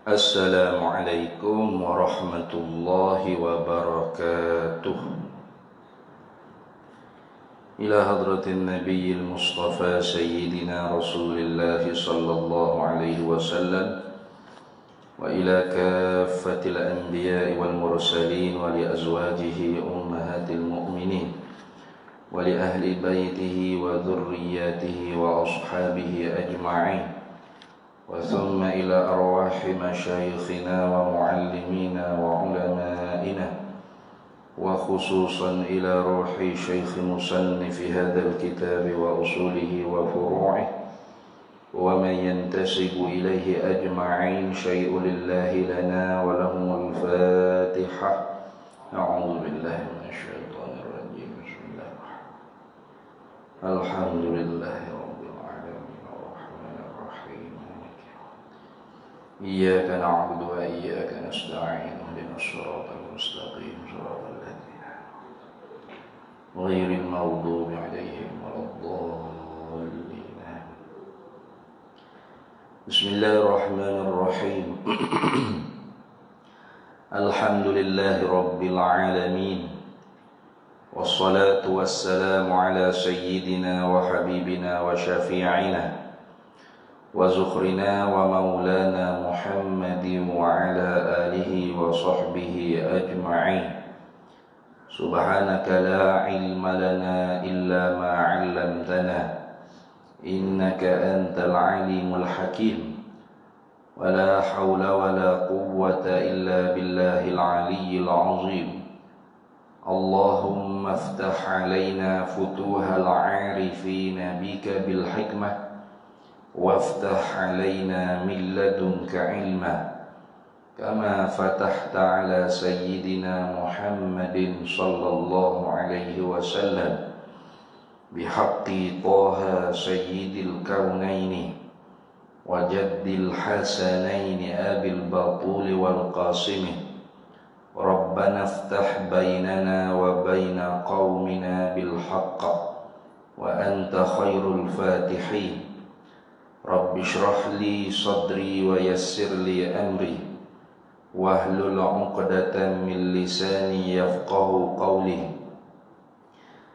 Assalamualaikum warahmatullahi wabarakatuh. Ila hadratin nabiyil mustafa sayyidina rasulillah sallallahu alaihi wasallam wa ila kaffatil anbiya'i wal mursalin wa li azwajihi ummahatil mu'minin wa li ahli baitihi wa dhurriyyatihi wa ashabihi ajma'in. وثم إلى أرواح مشايخنا ومعلمينا وعلمائنا وخصوصا إلى روح شيخ مصنف هذا الكتاب وأصوله وفروعه ومن ينتسب إليه أجمعين شيء لله لنا ولهم الفاتحة. أعوذ بالله من الشيطان الرجيم. بسم الله الرحمن الرحيم. الحمد لله إياك نعبد وإياك نستعين اهدنا الصراط المستقيم صراط الذين غير المغضوب عليهم ولا الضالين. بسم الله الرحمن الرحيم. الحمد لله رب العالمين والصلاة والسلام على سيدنا وحبيبنا وشفيعنا وزخرنا ومولانا محمد وعلى آله وصحبه أجمعين. سبحانك لا علم لنا إلا ما علمتنا إنك أنت العليم الحكيم ولا حول ولا قوة إلا بالله العلي العظيم. اللهم افتح علينا فتوح العارفين بك بالحكمة وافتح علينا من لدنك علما كما فتحت على سيدنا محمد صلى الله عليه وسلم بحق طه سيد الكونين وجد الحسنين أبي البطول والقاسم. ربنا افتح بيننا وبين قومنا بالحق وأنت خير الفاتحين. Rabbi shrah li sadri wa yassir li amri wahlul 'uqdatam min lisani yafqahu qawli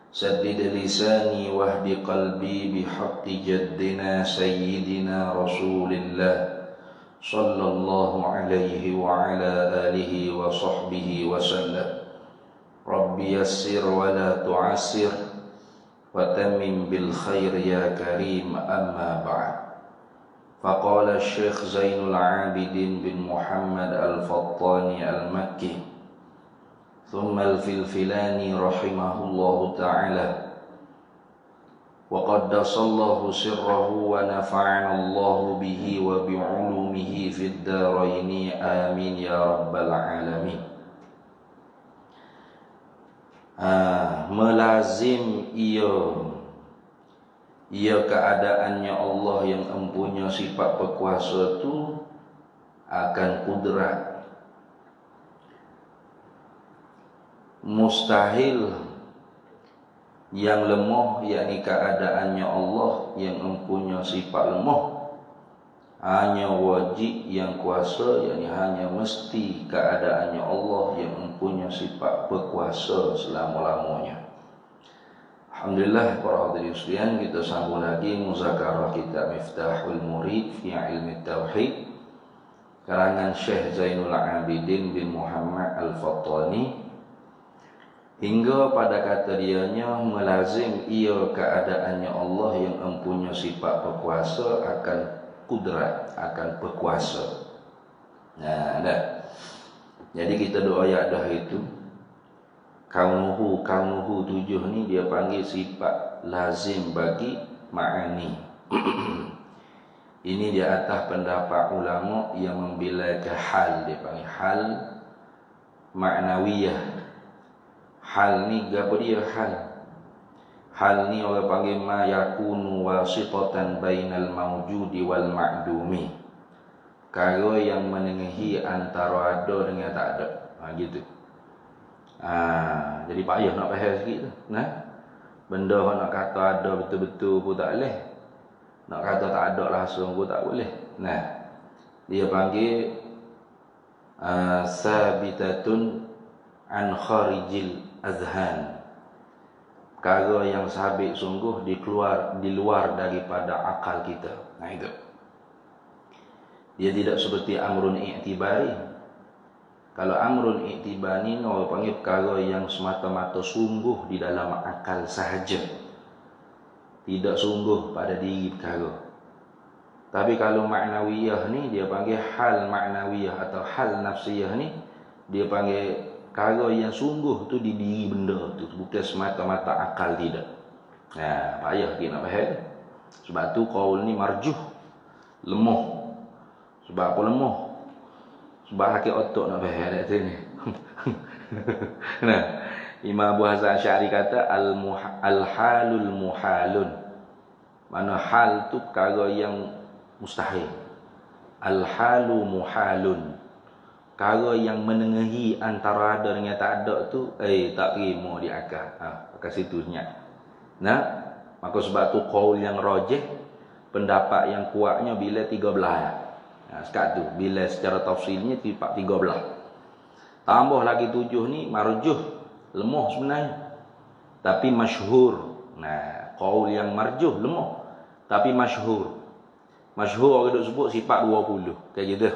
saddid lisani wahdi qalbi bihaqqi jaddina sayyidina rasulillah sallallahu alaihi wa ala alihi wa sahbihi wa sallam. Rabbi yassir wa la tu'assir wa tammim bil khair ya karim, amma ba'd. Faqala Syekh Zainul Abidin bin Muhammad Al-Fattani Al-Makki thumma Al-Filfilani rahimahullahu ta'ala wa qaddasallahu sirrahu wa nafa'ana Allahu bihi wa bi'ulumihi fid daraini amin ya rabbal alamin. Melazim ia keadaannya Allah yang empunya sifat berkuasa itu akan kudrat. Mustahil yang lemah, yakni keadaannya Allah yang empunya sifat lemah. Hanya wajib yang kuasa, yakni hanya mesti keadaannya Allah yang empunya sifat berkuasa selama-lamanya. Alhamdulillah, para hadirin sekalian, kita sambung lagi muzakarah kitab Miftahul Murid fi Ilmi Tauhid karangan Syekh Zainul Abidin bin Muhammad Al-Fattani, hingga pada kata dianya melazim ia keadaannya Allah yang empunya sifat berkuasa akan kudrat, akan berkuasa. Nah, dah. Jadi kita doa ya dah itu. Kaunuhu 7 ni dia panggil sifat lazim bagi ma'ani. Ini di atas pendapat ulama yang membela ke hal, dia panggil hal ma'nawiyah. Hal ni apa dia hal? Hal ni orang panggil ma yakunu wasitatan bainal mawjudi wal ma'dumi. Perkara yang menengahi antara ada dengan tak ada. Gitu. Jadi payah nak faham sikit tu. Nah, benda nak kata ada betul-betul pun tak boleh. Nak kata tak ada langsung pun tak boleh. Nah, dia panggil sabitatun an kharijil azhan. Perkara yang sabit sungguh di luar daripada akal kita. Nah itu. Dia tidak seperti amrun i'tibari. Kalau amrun i'tibari ni orang panggil perkara yang semata-mata sungguh di dalam akal sahaja. Tidak sungguh pada diri perkara. Tapi kalau ma'nawiyah ni dia panggil hal ma'nawiyah atau hal nafsiyah ni dia panggil perkara yang sungguh tu di diri benda tu, bukan semata-mata akal tidak. Payah kita nak faham. Sebab tu qaul ni marjuh, lemah. Sebab apa lemah? Sebab hakik otak nak faham kat sini. Nah, Imam Abu Hasan Asy'ari kata al-halul muhalun. Mana hal tu perkara yang mustahil. Al-halu muhalun. Perkara yang menengahi antara ada dengan tak ada tu tak terima di akal. Kat situ senyap. Nah, maka sebab tu qaul yang rajih, pendapat yang kuatnya bila 13 ayat. Sekat tu bila secara tafsilnya 13. Tambah lagi 7 ni marjuh, lemah sebenarnya. Tapi masyhur. Nah, qaul yang marjuh lemah tapi masyhur. Masyhur orang duk sebut sifat 20. Kayak gitu.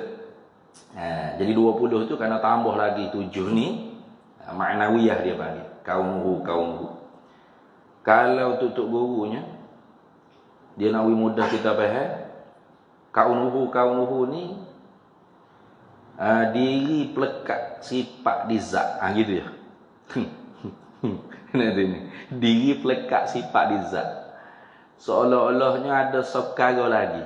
Jadi 20 tu kena tambah lagi 7 ni ma'nawiyah dia panggil. Kaunuhu. Kalau tutup gurunya dia nak mudah kita faham. Kaunuhu ni diri pelekat sifat di zat. Gitu ya. Diri pelekat sifat di zat. Seolah-olahnya ada sekara lagi.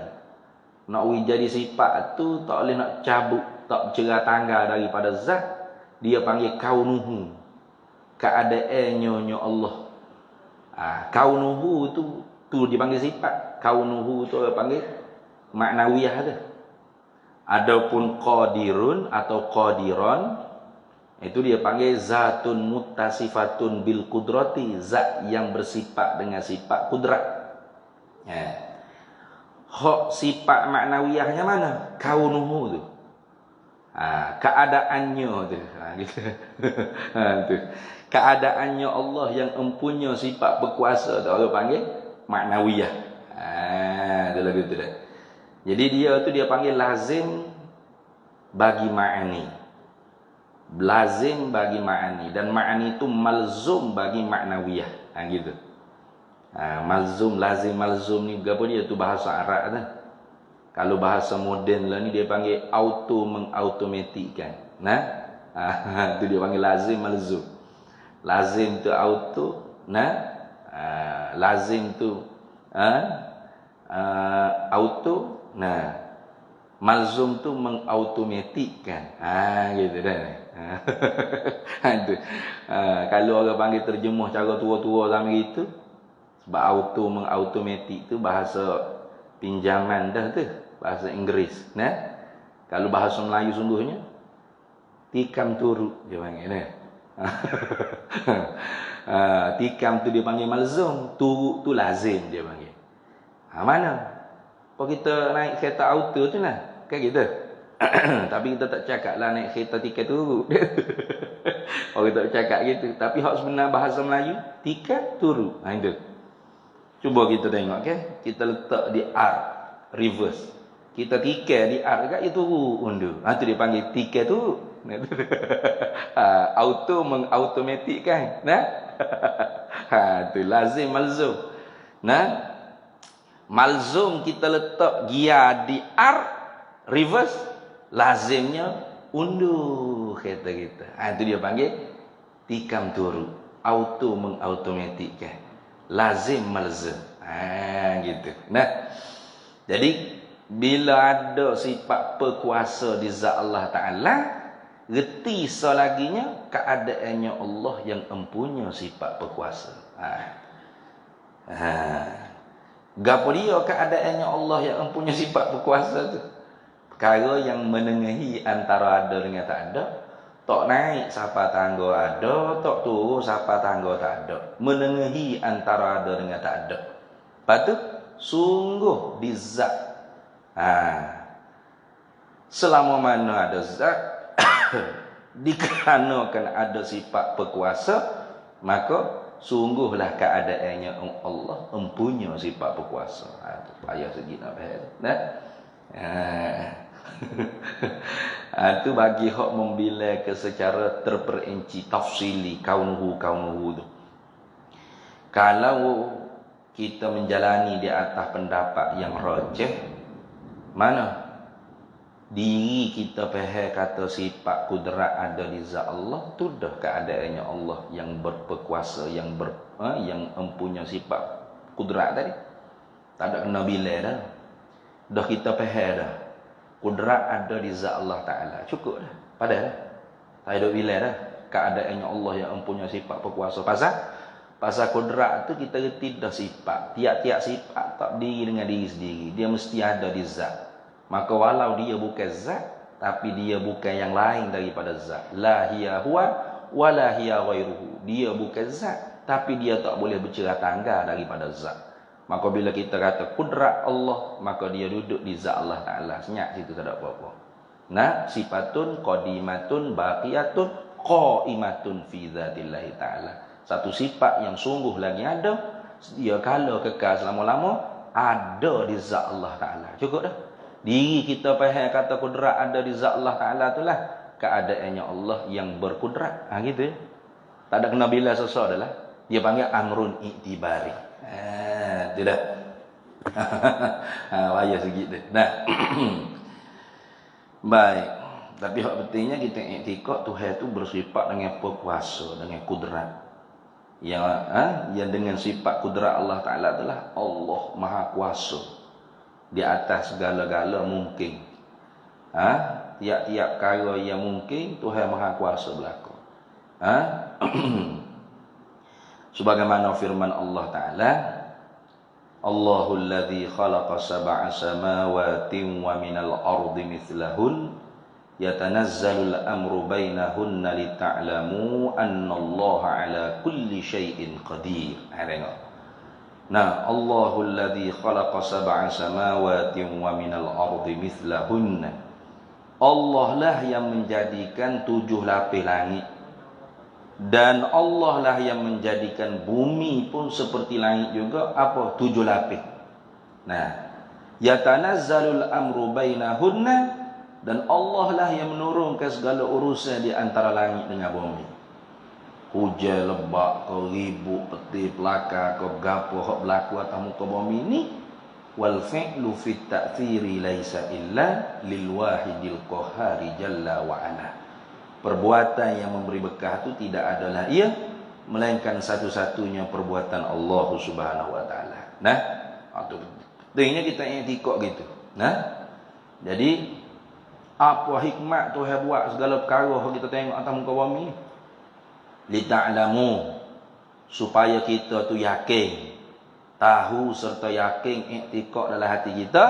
Nak jadi sifat tu tak boleh nak cabut, tak cerah tanggal daripada zat. Dia panggil kaunuhu. Keadaannya Allah. Kaunuhu tu dia panggil sifat. Kaunuhu tu dia panggil maknawiyah tu. Adapun qadirun atau qadiran itu dia panggil zatun muttasifatun bil qudrati, zat yang bersifat dengan sifat kudrat. Hak sifat maknawiyahnya mana? Kaunuhu tu. Keadaannya tu. Gitu. Tu. Keadaannya Allah yang empunya sifat berkuasa tu orang panggil maknawiyah. Dia lagu tu dah. Jadi dia panggil lazim bagi ma'ani. Lazim bagi ma'ani dan ma'ani itu malzum bagi maknawiyah. Gitu. Malzum, lazim, malzum ni apa dia tu bahasa Arab kan. Kalau bahasa moden lah ni dia panggil auto mengautomatikkan. Tu dia panggil lazim, malzum. Lazim tu auto, lazim tu auto, malzum tu mengautomatikkan. Gitu dah. Kalau orang panggil terjemah cara tua-tua sama gitu. Sebab auto mengautomatik tu bahasa pinjaman dah tu, bahasa Inggeris. Kalau bahasa Melayu sungguhnya tikam turut dia panggil. Tikam tu dia panggil malzum, turut tu lazim dia panggil. Mana? Apa kita naik kereta auto tu lah, kayak gitu. Tapi kita tak cakap lah naik kereta tiket turut. Orang tak cakap gitu. Tapi hak sebenar bahasa Melayu tiket turut. Itu. Cuba kita tengok, okay? Kita letak di R, reverse. Kita tiket di R dekat, itu undur. Itu dia panggil tiket tu. Auto mengautomatikkan. Itu lazim, malzum. Malzum kita letak gia di R, reverse. Lazimnya undur, kata kita. Itu dia panggil tikam turut. Auto mengautomatikkan. Lazim malzum. Gitu. Jadi bila ada sifat perkuasa di zat Allah Ta'ala, reti selaginya keadaannya Allah yang empunya sifat perkuasa. Gapo dia keadaannya Allah yang empunya sifat berkuasa tu? Perkara yang menengahi antara ada dengan tak ada. Tak naik siapa tangga ada, tak turun siapa tangga tak ada. Menengahi antara ada dengan tak ada. Lepas tu sungguh di zat. Selama mana ada zat, dikarenakan ada sifat berkuasa, maka sungguhlah keadaannya Allah mempunyai sifat berkuasa. Tu payah segi nak faham. Nah. Itu bagi hak membila ke secara terperinci tafsili kaunuhu tu. Kalau kita menjalani di atas pendapat yang rajih, mana diri kita faham kata sifat kudrat ada di zat Allah, tu dah keadaannya Allah yang berkuasa, yang mempunyai sifat kudrat tadi. Tak ada kena bila dah. Dah kita faham dah. Kudrat ada di zat Allah Ta'ala. Cukup dah. Padahal dah. Tak ada bila dah. Keadaannya Allah yang mempunyai sifat berkuasa. Pasal kudrat tu kita reti dah sifat. Tiap-tiap sifat tak berdiri dengan diri sendiri. Dia mesti ada di zat. Maka walau dia bukan zat, tapi dia bukan yang lain daripada zat. La hiya huwa wa la hiya ghairuhu. Dia bukan zat, tapi dia tak boleh bercerah tangga daripada zat. Maka bila kita kata kudrat Allah, maka dia duduk di zat Allah Ta'ala. Senyap situ tak ada apa-apa. Nah, sifatun qadimatun baqiyatun qaimatun fi zatillahi Ta'ala. Satu sifat yang sungguh lagi ada, dia kala kekal selama-lama, ada di zat Allah Ta'ala. Cukup dah. Diri kita faham kata kudrat ada di zat Allah Ta'ala itulah keadaannya Allah yang berkudrat. Gitu ya. Tak ada kena bila sesuatu dah lah. Dia panggil amrun i'tibari. Tidak. Wayah sikit dia. Nah. Baik. Tapi hak pentingnya kita iktikad Tuhan itu bersifat dengan berkuasa, dengan kudrat. Yang dengan sifat kudrat Allah Ta'ala adalah Allah Maha Kuasa. Di atas segala-gala mungkin. Tiap-tiap perkara yang mungkin Tuhan Maha Kuasa berlaku. Sebagaimana firman Allah Ta'ala, Allahul ladzi khalaqa sab'a samawati wa minal ardi mithlahun yatanazzalul amru bainahunna lita'lamu annallaha ala kulli syai'in qadir. Tengok. Nah, Allahul ladzi khalaqa sab'a samawati wa minal ardi mithlahunna. Allah lah yang menjadikan 7 lapis langit. Dan Allah lah yang menjadikan bumi pun seperti langit juga, apa? 7 lapis. Nah, yatanazzalul amru bainahunna, dan Allah lah yang menurunkan segala urusan di antara langit dengan bumi. Hujan lebat, kau ribut, peti pelaka, kau gapo hak berlaku atas muka bumi ni. Wal fi'lu fit ta'thiri laisa illa lil wahidil qahhari jalla wa ala. Perbuatan yang memberi berkah itu tidak adalah ia, melainkan satu-satunya perbuatan Allah Subhanahu wa taala. Nah, itu pentingnya kita i'tikad gitu. Nah, jadi apa hikmat Tuhan buat segala perkara yang kita tengok atas muka bumi ni? Li ta'lamu, supaya kita tu yakin, tahu serta yakin, i'tikad dalam hati kita,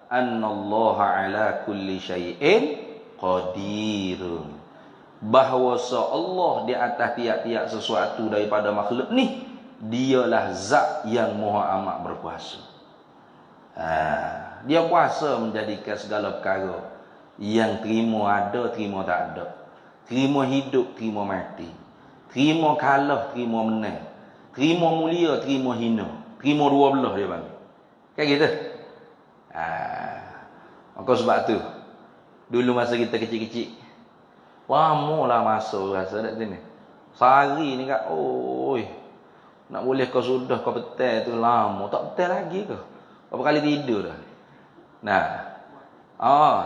annallaha ala kulli syai'in qadirun. Bahawa Allah di atas tiap-tiap sesuatu daripada makhluk ni, dialah zat yang maha amat berkuasa. Dia kuasa menjadikan segala perkara yang terima ada, terima tak ada, terima hidup, terima mati, terima kalah, terima menang, terima mulia, terima hina, terima dua belah dia panggil. Kan gitu. Maka sebab tu dulu masa kita kecil-kecil, lama lah masuk rasa kat sini. Sehari ni kat, nak boleh kau sudah kau petai tu lama. Tak petai lagi ke? Berapa kali tidur dah. Nah.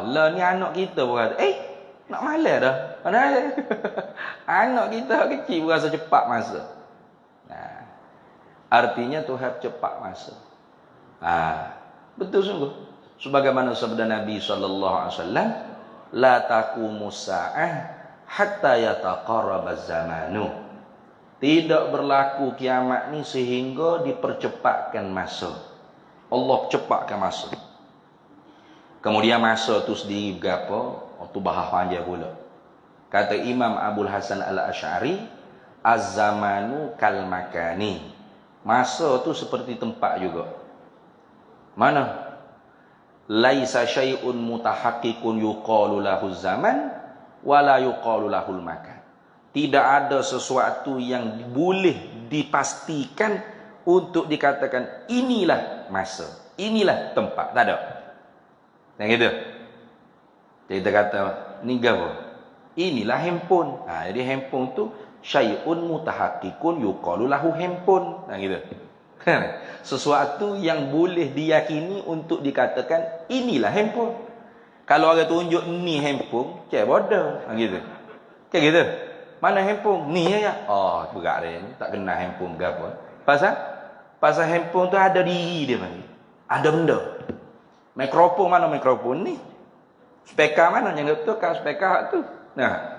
Lah ni anak kita pun kata, nak malas dah. Anak kita kecil pun rasa cepat masa. Nah. Artinya Tuhan cepat masa. Betul sungguh. Sebagaimana sabda Nabi SAW, la taqumu sa'ah hatta yataqarraba zamanu. Tidak berlaku kiamat ni sehingga dipercepatkan masa. Allah cepatkan masa. Kemudian masa tu sendiri berapa? Waktu bahas panjang pula. Kata Imam Abul Hasan Al-Asy'ari, az-zamanu kal makani. Masa tu seperti tempat juga. Mana? Laisa syai'un mutahaqqiqun yuqalu lahu zaman wala yuqalu lahul makan. Tidak ada sesuatu yang boleh dipastikan untuk dikatakan inilah masa, inilah tempat. Tak ada. Yang gitu. Kita kata ni gapo? Inilah handphone. Jadi handphone tu syai'un mutahaqqiqun yuqalu lahu handphone. Gitu. Sesuatu yang boleh diyakini untuk dikatakan inilah handphone. Kalau orang tunjuk ni handphone, cak bodoh. Gitu. Kayak gitu. Mana handphone? Ni ya. Oh, berat dia ni. Tak kenal handphone gapo. Pasal handphone tu ada diri dia panggil. Ada benda. Mikrofon mana mikrofon ni? Speaker mana yang betul kan speaker tu. Nah.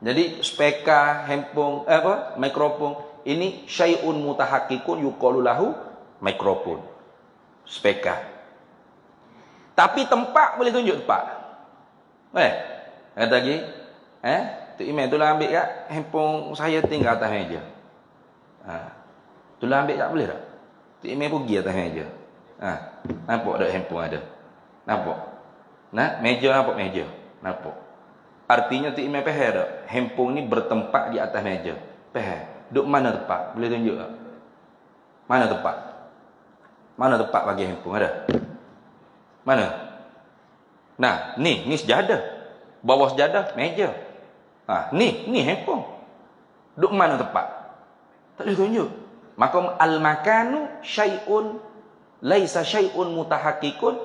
Jadi speaker, handphone, mikrofon ini syai'un mutahaqqiqun yuqalu lahu mikrofon. Speaker. Tapi tempat boleh tunjuk tempat. Kata lagi, tu email tu lah ambil kat handphone saya tinggal atas meja. Tu lah ambil tak boleh tak? Tu email pergi atas meja. Nampak tak handphone ada? Nampak? Nah, meja nampak meja. Nampak? Artinya tu email pahal tak? Handphone ni bertempat di atas meja. Pahal? Duk mana tempat? Boleh tunjuk tak? Mana tempat? Mana tempat bagi handphone ada? Mana? Nah, ni sejadah. Bawah sejadah meja. Ni handphone. Duk mana tempat? Tak boleh tunjuk. Maka al-makanu syai'un laisa syai'un mutahaqqiqun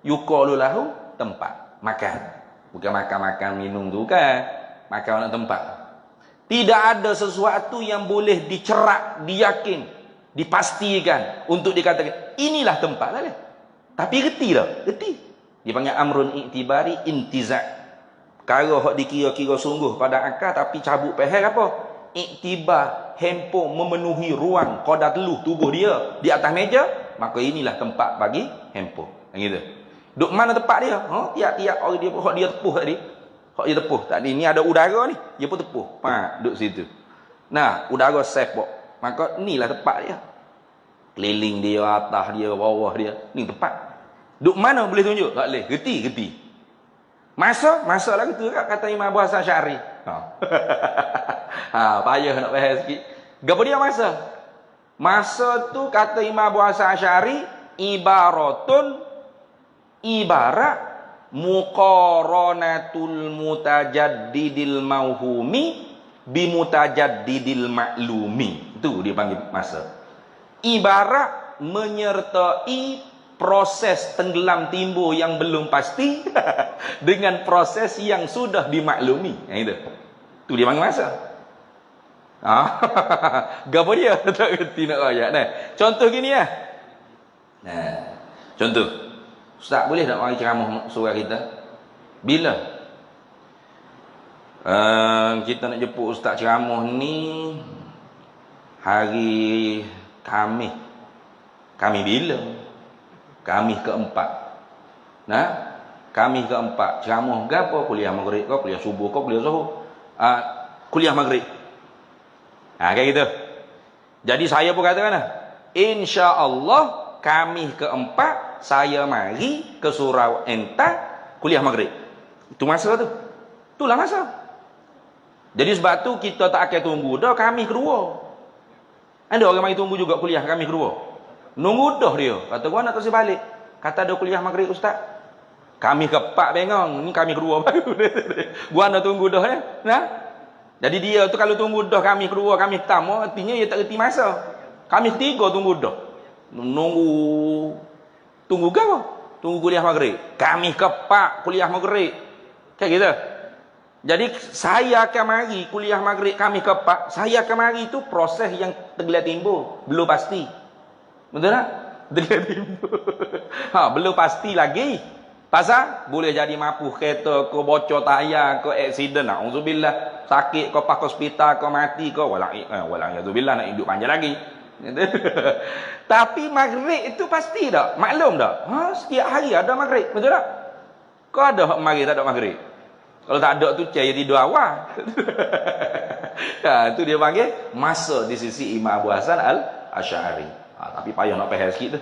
yuqalu lahu tempat. Makan. Bukan makan-makan minum tu kan. Makan nak tempat. Tidak ada sesuatu yang boleh dicerak, diyakin, dipastikan untuk dikatakan inilah tempat lah. Tapi reti tak? Reti. Dipanggil amrun i'tibari intizak. Perkara hak dikira-kira sungguh pada akal tapi cabut pahal apa? Iktibar handphone memenuhi ruang qadar teluh tubuh dia di atas meja, maka inilah tempat bagi handphone. Yang gitu. Duk mana tempat dia? Tiap-tiap orang dia hak dia tepuh tadi. Hak dia tepuh tadi ni ada udara ni, dia pun tepuh. Duk situ. Nah, udara safe box. Maka inilah tempat dia. Keliling dia, atas dia, bawah dia. Ni tempat. Duk mana boleh tunjuk? Tak boleh. Reti. Masa lah gitu kata Imam Abu Hasan Asy'ari. Payah nak faham sikit. Gapo dia masa? Masa tu kata Imam Abu Hasan Asy'ari ibarat muqaranatul mutajaddidil mauhumi bimutajaddidil maklumi. Itu dia panggil masa. Ibarat menyertai proses tenggelam timbul yang belum pasti dengan proses yang sudah dimaklumi. Yang itu dia panggil masa. Gapo dia tak kerti nak ayat. Contoh gini ya. Contoh. Ustaz boleh tak mari ceramah surah kita? Bila? Kita nak jemput ustaz ceramah ni hari Khamis. Khamis bila? Khamis keempat. Khamis keempat. Ceramah ke apa? Kuliah maghrib ke? Kuliah subuh ke? Kuliah zuhur? Kuliah maghrib. Kayak gitu. Jadi saya pun katakan insya-Allah Khamis keempat saya mari ke surau Entah kuliah maghrib. Itu masa tu. Itulah masa. Jadi sebab tu kita tak akan tunggu dah Khamis kedua. Ada orang mari tunggu juga kuliah Khamis kedua. Nunggu dah dia. Kata gua nak terus balik. Kata ada kuliah maghrib ustaz. Khamis keempat bengong. Ni Khamis kedua baru. Gua nak tunggu dah Jadi dia tu kalau tunggu dah Khamis kedua, Khamis pertama, artinya dia tak reti masa. Khamis ketiga tunggu dah. Tunggu ke apa? Tunggu kuliah maghrib. Khamis keempat kuliah maghrib. Kayak gitu. Jadi saya akan mari kuliah maghrib Khamis keempat. Saya akan mari tu proses yang tergelar timbul. Belum pasti. Betul tak? Tergelar timbul. Belum pasti lagi. Pasal boleh jadi mapuh kereta, kau bocor tayar, kau aksiden, auzubillah, sakit, kau pakai hospital, kau mati, kau auzubillah nak hidup panjang lagi. Tapi maghrib itu pasti tak? Maklum tak? Setiap hari ada maghrib, betul tak? Kau ada maghrib tak ada maghrib? Kalau tak ada tu cahaya tidur awal. Itu dia panggil masa di sisi Imam Abu Hasan Al-Asy'ari. Tapi payah nak faham sikit tu.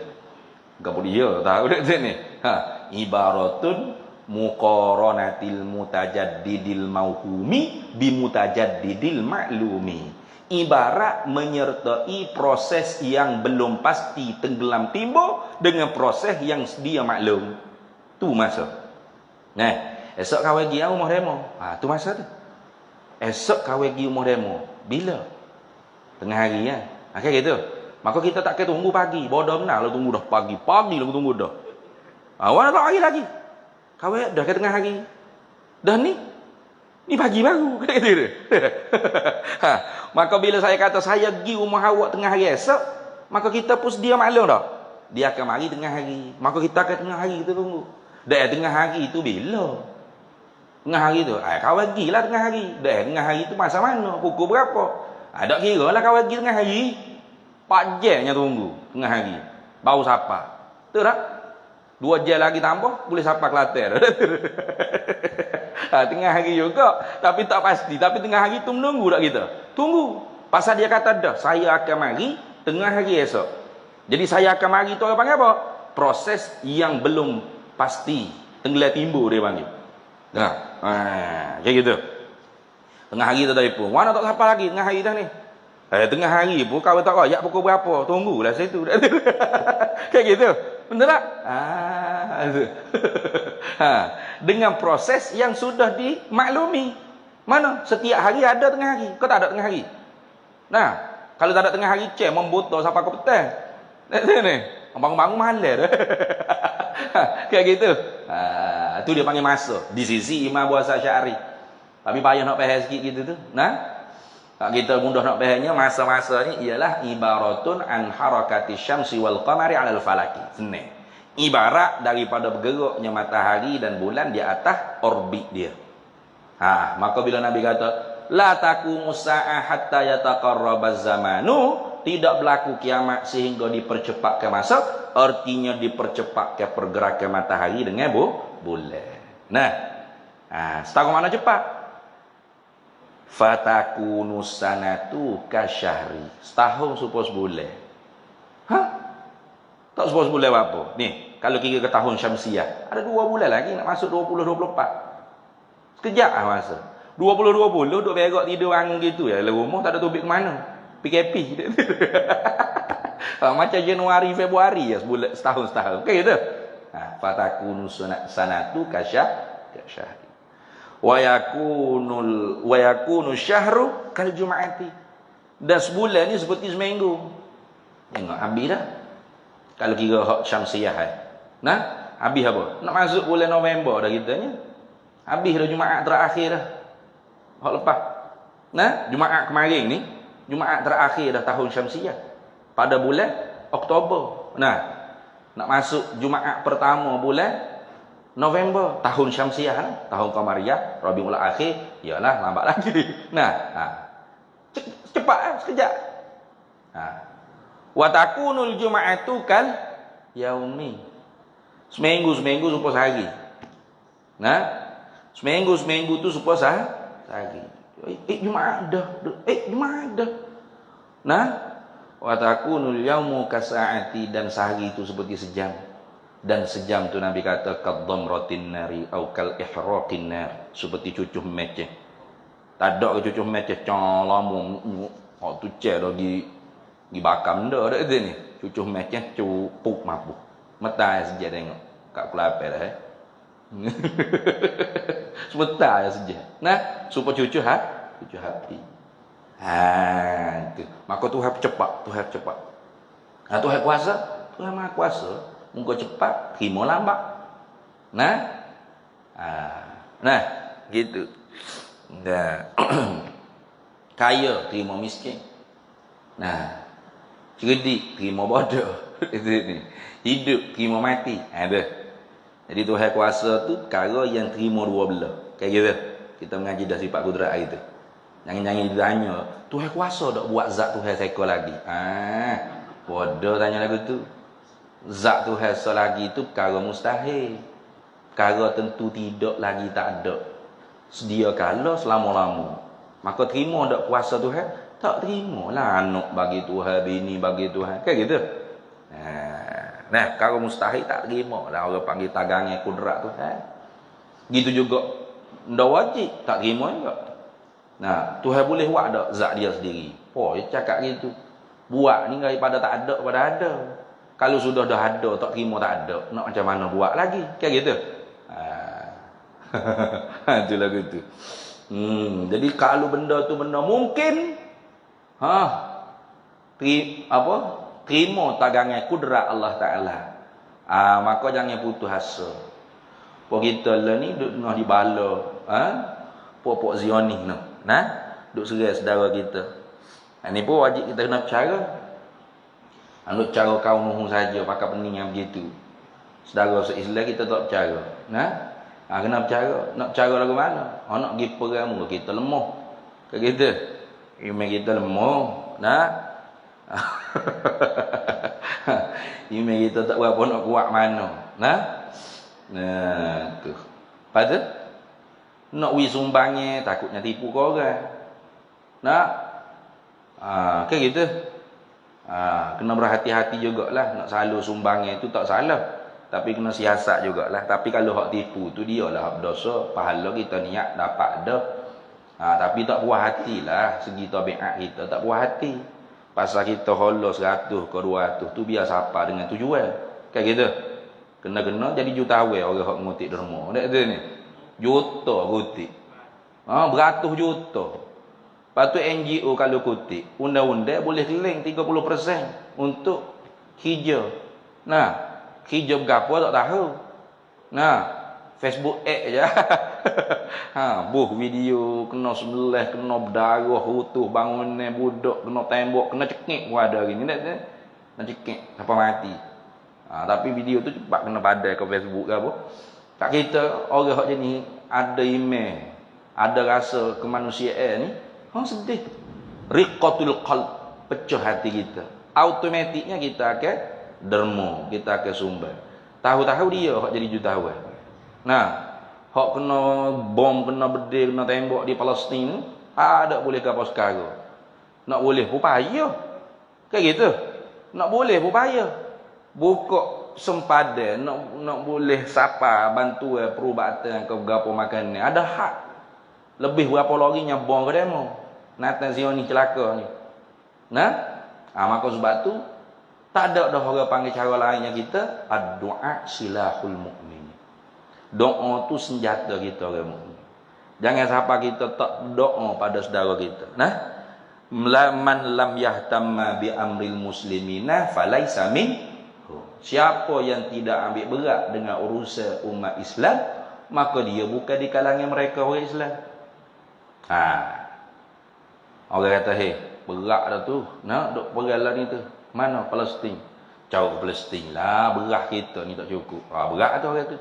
Gapo dia tahu dak ni. Ibaratun muqaranatil mutajaddidil mauhumi bimutajaddidil maklumi. Ibarat menyertai proses yang belum pasti tenggelam timbul dengan proses yang dia maklum. Tu masa. Nah, esok kau pergi umur demo. Tu masa tu. Esok kau pergi umur demo. Bila? Tengah hari kan. Kayak gitu. Maka kita tak kena tunggu pagi. Bodoh benar lah tunggu dah pagi. Pagi lah tunggu dah. Awak nak tak lagi. Kau dah ke tengah hari. Dah ni pagi baru. Kata dia. Maka bila saya kata saya pergi rumah awak tengah hari esok, maka kita pun dia maklum dah. Dia akan mari tengah hari. Maka kita akan tengah hari kita tunggu. Dah tengah hari itu bila? Tengah hari tu. Kau pergilah tengah hari. Dah tengah hari tu masa mana? Pukul berapa? Tak kira lah kau pergi tengah hari. 4 jamnya tunggu tengah hari. Bau sapa. Betul tak? 2 jam lagi tambah boleh sapa Kelantan. Tengah hari juga, tapi tak pasti. Tapi tengah hari tu menunggu tak kita? Tunggu. Pasal dia kata dah, saya akan mari tengah hari esok. Jadi saya akan mari tu orang panggil apa? Proses yang belum pasti. Tenggelam timbul dia panggil. Nah, kayak gitu. Tengah hari tu dah pun. Mana tak siapa lagi tengah hari dah ni. Tengah hari pun kau tak royak pukul berapa? Tunggulah situ. Kayak gitu. Benar tak? Dengan proses yang sudah dimaklumi. Mana? Setiap hari ada tengah hari. Kau tak ada tengah hari? Nah, kalau tak ada tengah hari, membutuh sampai ke petang. Ni. Bangun-bangun malam. Kayak gitu. Itu dia panggil masa. Di sisi Imam Abu Hasan Asy'ari. Tapi payah nak faham sikit gitu tu. Nah, kita mudah nak fahamnya masa-masa ni ialah ibaratun an harakati syamsi wal qamari 'alal falaki. Senang. Ibarat daripada bergeraknya matahari dan bulan di atas orbit dia. Maka bila Nabi kata la taqumu sa'ah hatta yataqarrabaz zamanu, tidak berlaku kiamat sehingga dipercepatkan masa, artinya dipercepatkan pergerakan matahari dengan bulan. Nah, setahun mana cepat? Fatakunu sanatu kasyahri. Setahun supaya sebulan. Tak supaya sebulan apa? Ni, kalau kira ke tahun Syamsiah, ada 2 bulan lagi nak masuk 2024. Sekejap masa. 2020 duk berak tidur angin gitu ya. Dalam rumah tak ada tubik ke mana. PKP. Macam Januari, Februari ya, sebulan setahun. Okey gitu. Fatakunu sanatu kasyahri. Wa yakunu syahru kal jum'ati. Dan sebulan ni seperti seminggu. Tengok habis dah. Kalau kira hak Syamsiah Nah, habis apa? Nak masuk bulan November dah kitanya. Habis dah Jumaat terakhir dah. Hak lepas. Nah, Jumaat kemarin ni, Jumaat terakhir dah tahun Syamsiah. Pada bulan Oktober. Nah, nak masuk Jumaat pertama bulan November, tahun Syamsiah, tahun Qamariyah, Rabiul Akhir, iyalah lambat lagi. Nah, cepat sekejap. Wa takunul jum'atu kal yaumi. Seminggu supaya sehari. Nah, seminggu tu supaya sehari. Jumaat dah. Jumaat dah. Nah, wa takunul yaumu kasa'ati, dan sehari itu seperti sejam. Dan sejam tu Nabi kata kadhamratin nari au kal ihraqin nar, seperti cucuh meceh. Tak ada ke cucuh meceh lama tu cek dah di bakam dah ada ni. Cucuh meceh cupuk mabuk. Mata saja tengok kat kelapar dah. Sebentar saja. Nah, supaya cucuh hati. Tu. Maka Tuhan cepat. Tuhan kuasa, Tuhan Maha Kuasa. Muka cepat, terima lambat. Nah, gitu. Dah. Kaya terima miskin. Nah, cerdik terima bodoh. Itu ni. Hidup terima mati. Ada. Jadi Tuhan kuasa tu perkara yang terima dua belah. Kayak gitu. Kita mengaji dah sifat kudrat hari tu. Jangan ditanya, Tuhan kuasa tak buat zat Tuhan seekor lagi? Bodoh tanya lagu tu. Zat Tuhan selagi itu perkara mustahil. Perkara tentu tidak lagi tak ada. Sedia kala selama-lama. Maka terima tak kuasa Tuhan? Tak terima lah anak bagi Tuhan, bini bagi Tuhan. Kayak gitu. Nah, perkara mustahil tak terima lah. Orang panggil tagangan kudrat Tuhan. Gitu juga ndak wajib, tak terima juga. Nah, Tuhan boleh buat dak zat dia sendiri. Oh, dia cakap gitu. Buat ni daripada tak ada kepada ada. Kalau sudah dah ada, tak terima tak ada. Nak macam mana buat lagi? Kayak gitu. Itulah gitu. Jadi kalau benda tu benda mungkin, terima tagangan kudrat Allah Taala. Maka jangan putus asa. Pok kita lah ni duk tengah dibala, pok-pok Zionis ni. Duk serai saudara kita. Ni pun wajib kita kena bercara. Duk cara kaum Nuh saja pakai pening yang begitu. Saudara se-Islam kita tak bercara. Kena bercara. Nak bercara lagu mana? Nak pergi perang kita lemah. Kayak gitu. Iman kita lemah. Iman kita tak berapa nak kuat mana. Tu. Lepas tu nak wi sumbangnya takutnya tipu kau orang. Kayak gitu. Kena berhati-hati jugalah. Nak selalu sumbangnya itu tak salah. Tapi kena siasat jugalah. Tapi kalau hak tipu tu dia lah hak dosa. Pahala kita niat dapat dah. Tapi tak puas hatilah. Segi tabiat kita tak puas hati. Pasal kita holo 100 ke 200 tu biar siapa dengan tujuan. Kayak gitu. Kena-kena jadi jutawan orang hak ngutik derma. Tak ada ni. Juta kutik. Beratus juta. Lepas tu NGO kalau kutik, undang-undang boleh keling 30% untuk hijau. Hijau berapa tak tahu. Facebook je. Buh video kena sembelih, kena berdarah, utuh bangunan budak, kena tembok, kena cekik pun ada hari ni. Kena cekik sampai mati. Tapi video tu cepat kena padai ke Facebook ke apa. Tak kita orang hak jenis ada iman, ada rasa kemanusiaan ni, sedih. Riqatul qalb, pecah hati kita. Automatiknya kita akan derma, kita akan sumber. Tahu-tahu dia hak jadi jutawan. Hak kena bom, kena bedil, kena tembok di Palestin, ada boleh ke apa sekarang. Nak boleh pun payah. Kayak gitu. Nak boleh pun payah. Buka sempadan, nak boleh siapa bantu perubatan ke berapa makan ni. Ada hak. Lebih berapa larinya bom ke demo. Nathan Zionis celaka ni. Maka sebab tu tak ada dah orang panggil cara lainnya kita ad-du'a silahul mu'min. Doa tu senjata kita orang mukmin. Jangan siapa kita tak doa pada saudara kita. Man lam yahtamma bi amril muslimina falaisa min. Siapa yang tidak ambil berat dengan urusan umat Islam, maka dia bukan di kalangan mereka orang Islam. Orang kata, berat dah tu. Duk perang lah ni tu. Mana Palestin? Jauh ke Palestin lah. Berat kita ni tak cukup. Berat tu orang tu.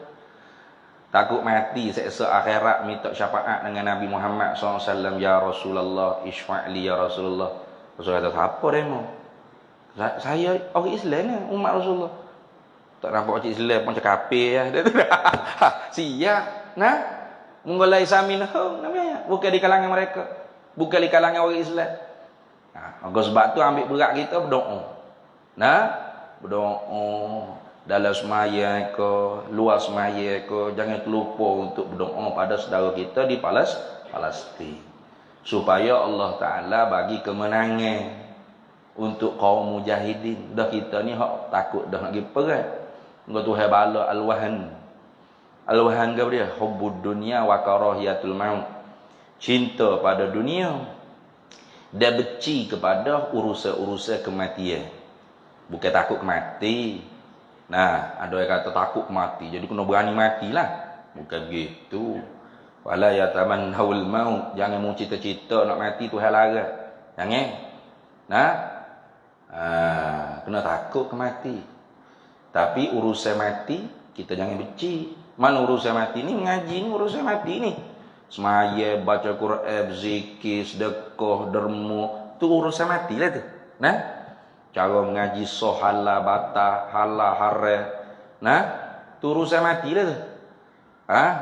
Takut mati seksa akhirat minta syafaat dengan Nabi Muhammad SAW. Ya Rasulullah, isfa'li ya Rasulullah. Rasulullah kata, siapa demo? Saya orang Islam ni, umat Rasulullah. Tak nampak cik Islam pun cakap kafir ya. Siap. Menggolai samin namanya. Bukan di kalangan mereka. Bukan di kalangan orang Islam. Sebab tu ambil berat kita berdoa. Berdoa dalam semaya ke, luar semaya ke, jangan terlupa untuk berdoa pada saudara kita di Palestin. Supaya Allah Ta'ala bagi kemenangan untuk kaum mujahidin. Dah kita ni hak takut dah nak pergi perang. Engkau Tuhan bala al-wahan. Al-wahan ke dia? Hubbud dunia wa karahiyatul maut. Cinta pada dunia dan benci kepada urusan-urusan kematian. Bukan takut mati. Ada yang kata takut mati, jadi kena berani matilah. Bukan begitu. Wala yatamannawul maut. Jangan mau cita-cita nak mati Tuhan larang. Jangan. Kena takut ke mati. Tapi urusan mati kita jangan benci. Mana urusan mati ni? Mengaji ni urusan mati ni. Semaya, baca Quran, zikir, sedekah, derma, tu urusan mati lah tu. Cara mengaji sohala bata, hala haram. Tu urusan mati lah tu.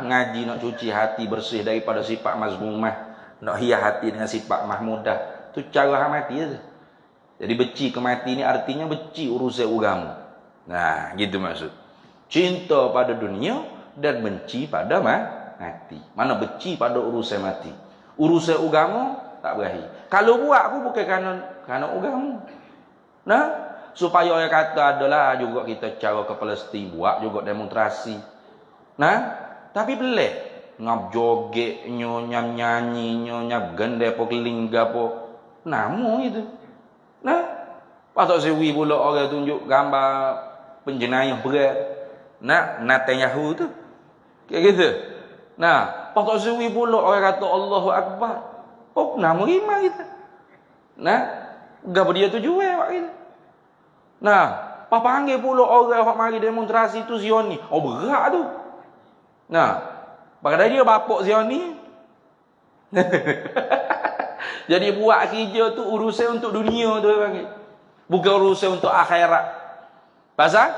Ngaji nak cuci hati bersih daripada sifat mazmumah, nak hias hati dengan sifat mahmudah. Tu cara mati lah tu. Jadi benci ke mati ni artinya benci urusan agama. Gitu maksud. Cinta pada dunia dan benci pada mati. Mana benci pada urusan mati. Urusan agama tak berakhir. Kalau buat pun bukan kerana agama. Nah, supaya orang kata adalah juga kita cara ke Palestin buat juga demonstrasi. Nah, tapi boleh ngap joget nyo nyam nyanyi nyo nyap gende po keling gapo. Namo itu. Nah, patut sewi pula orang tunjuk gambar penjenayah berat. Nah, Netanyahu tu. Kayak gitu. Nah, patut sewi pula orang kata Allahu Akbar. Oh, nama rimah kita. Nah, gapo dia tu jual wak kita. Nah, apa panggil pula orang hok mari demonstrasi tu Zionis. Oh, berat tu. Nah, padahal dia bapak Zionis. Jadi buat kerja tu urusan untuk dunia tu panggil. Bukan urusan untuk akhirat. Pasal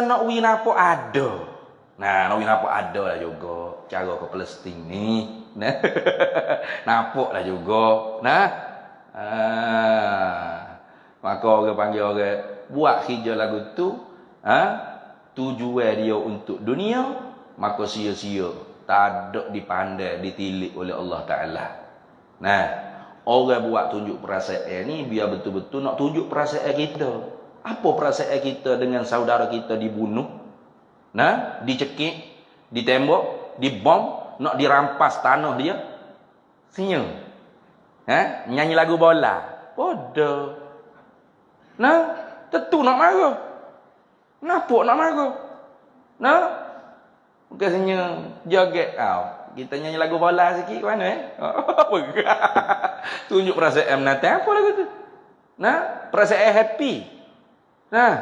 nak win apa ada. Nah, nak win apa ada lah juga cara ke Palestin ni. Nah. Nampak lah juga. Nah. Maka orang panggil orang buat kerja lagu tu, tujuan dia untuk dunia, maka sia-sia. Tak ada dipandai, ditilik oleh Allah Ta'ala. Nah, orang buat tunjuk perasaan ni biar betul-betul nak tunjuk perasaan kita. Apa perasaan kita dengan saudara kita dibunuh? Nah, dicekik, ditembak, dibom, nak dirampas tanah dia? Senyum. Nyanyi lagu bola. Bodoh. Nah, tentu nak marah. Kenapa nak marah? Nah, bukan senyum, joget kau. Kita nyanyi lagu bola sikit ke mana tunjuk perasaan menanti apa lagu tu. Nah, perasaan happy. Nah,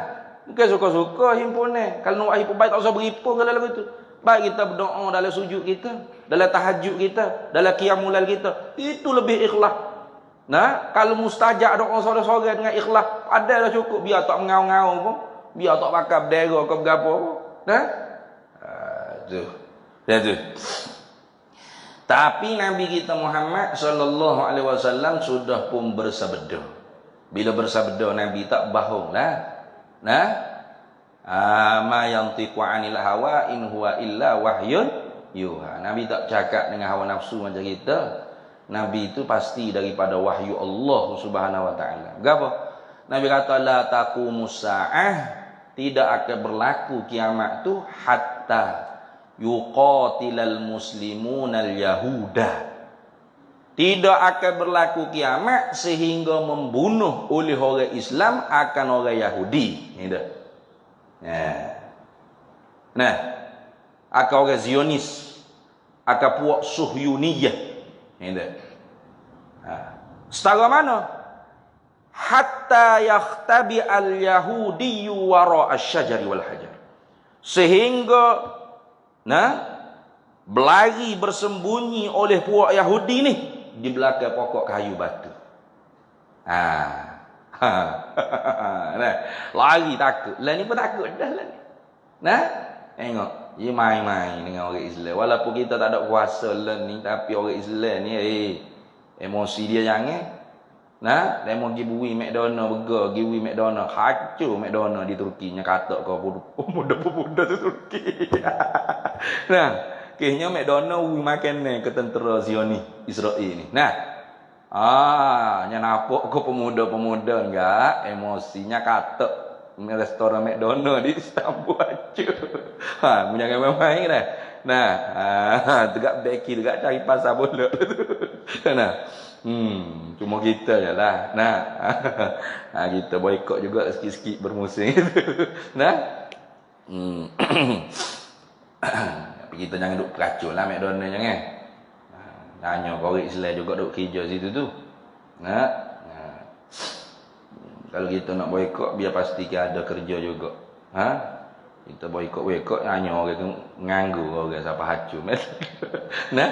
bukan suka-suka himpunan. Kalau nak himpun baik tak usah berhimpun kalau lagu tu. Baik kita berdoa dalam sujud kita, dalam tahajud kita, dalam qiyamul lail kita. Itu lebih ikhlas. Nah, kalau mustajab doa sore-sore dengan ikhlas, ada dah cukup. Biar tak mengau-ngau pun, biar tak pakai bendera ke berapa pun. Nah, tu. Ya tu. Tapi Nabi kita Muhammad sallallahu alaihi wasallam sudah pun bersabda. Bila bersabda Nabi tak bohong lah. Nah, ma yantiqu anil hawa in huwa illa wahyun yuha. Nabi tak cakap dengan hawa nafsu macam kita. Nabi itu pasti daripada wahyu Allah Subhanahu wa taala. Gapo? Nabi kata la taqumus saah, tidak akan berlaku kiamat tu hatta yuqatilal muslimunal yahuda. Tidak akan berlaku kiamat sehingga membunuh oleh orang Islam akan orang Yahudi. Ni dah. Nah, akan orang Zionis, akan puak Suhyuniyah. Ni dah. Setara mana? Hatta yakhtabi al-yahudiyyu wara asy-syajari wal hajar. Sehingga berlari bersembunyi oleh puak Yahudi ni di belakang pokok kayu batu. Lari takut. Lah ni pun takut dah lah ni. Nah, tengok, dia main-main dengan orang Islam. Walaupun kita tak ada kuasa lah ni, tapi orang Islam ni emosi dia jangan. Nah, lemon giveaway McDonald burger, giveaway McDonald, hancur McDonald di Turki. Nya kata kau pemuda-pemuda tu Turki. Nah, kayaknya McDonald makan ke tentera Zionis Israel ni. Nah, nya nampak kau pemuda-pemuda enggak emosinya kata restoran McDonald di Istanbul hancur. Jangan main-main dah. Nah, tegak beki tegak cari pasar bola tu. Nah. Cuma kita je lah. Nah, kita boykot juga sikit-sikit bermusim. Nah, tapi kita jangan duk peracun lah McDonald jangan. Tanya korang Islam juga duk kerja situ tu. Nah, kalau kita nak boykot biar pastikan ada kerja juga. Kita boykot hanya orang nganggu orang siapa hacun. Nah,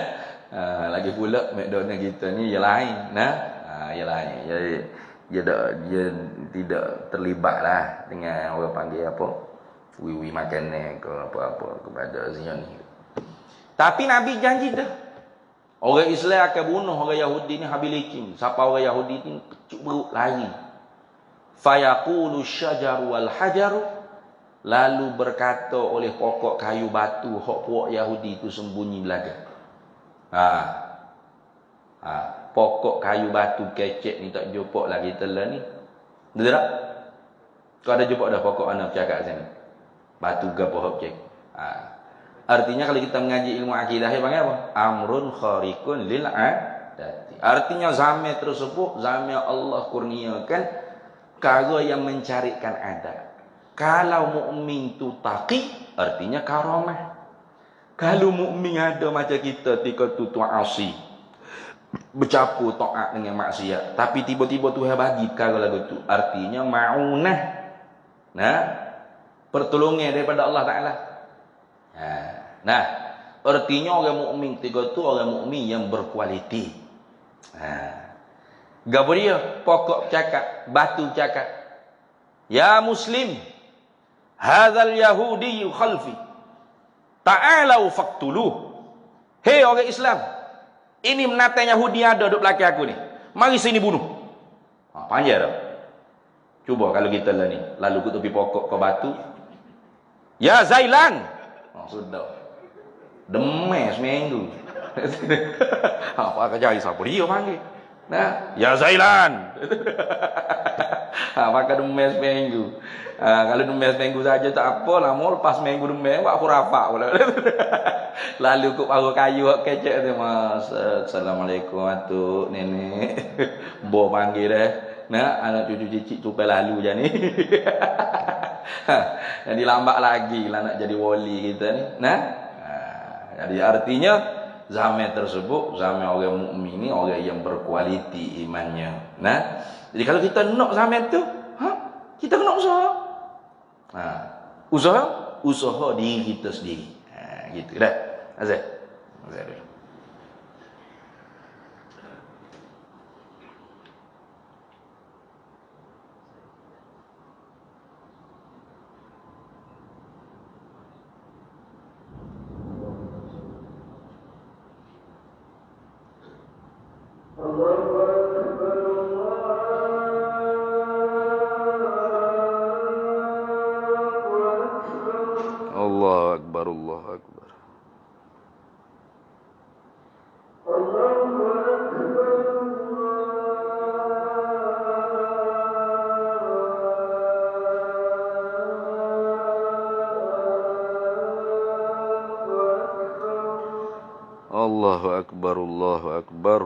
lagi pula McDonald kita ni yang lain. Yang lain. Dia tidak terlibat lah dengan orang panggil apa, wiwi makanan ke apa-apa kepada Zionis. Tapi Nabi janji dah, orang Islam akan bunuh orang Yahudi ni habis licin. Siapa orang Yahudi ni kecuk beruk lari. Fayaqulu syajaru wal hajaru lalu berkata oleh pokok kayu batu hok puak Yahudi itu sembunyi belaka. Pokok kayu batu kecek ni tak jumpa lagi telah ni. Betul tak? Kau ada jumpa dah pokok anak cakap sini. Batu gapo hok cek. Artinya kalau kita mengaji ilmu akidah panggil apa? Amrun khariqun lil adati. Artinya zaman tersebut zaman Allah kurniakan perkara yang mencarikan adat. Kalau mukmin tu taqi, artinya karamah. Kalau mukmin ada macam kita ketika tu asi, bercampur taat dengan maksiat, tapi tiba-tiba Tuhan bagi perkara lagu tu, artinya maunah. Nah, pertolongan daripada Allah Taala. Nah, artinya orang mukmin ketika tu orang mukmin yang berkualiti. Gapo dia? Pokok cakap, batu cakap. Ya Muslim, hadzal yahudi khalfi. Ta'alau faqtuluh. Hei orang Islam, ini menatang Yahudi ada duduk belakang aku ni. Mari sini bunuh. Panjang dah. Cuba kalau kita lah ni, lalu ke tepi pokok ke batu. Ya Zailan. Sudah. Demes seminggu. Apa akan cari siapa dia panggil? Nah, ya Zailan. Maka demes seminggu. Kalau demes seminggu saja tak apa, lama lepas seminggu demes buat khurafat pula. Lalu kok baru kayu kecek tu, Mas. Assalamualaikum atuk nenek. Bo panggil dah. Nah, anak cucu cicit tu lalu je ni. Jadi lambat lagi lah nak jadi wali kita ni. Nah, jadi artinya zaman tersebut zaman orang mukmin ni orang yang berkualiti imannya. Nah, jadi kalau kita nak zaman tu, kita kena usaha. Usaha diri kita sendiri. Gitu dah. Azal dulu. Allahu Akbar, Allahu Akbar. Allahu Akbar, Allahu Akbar.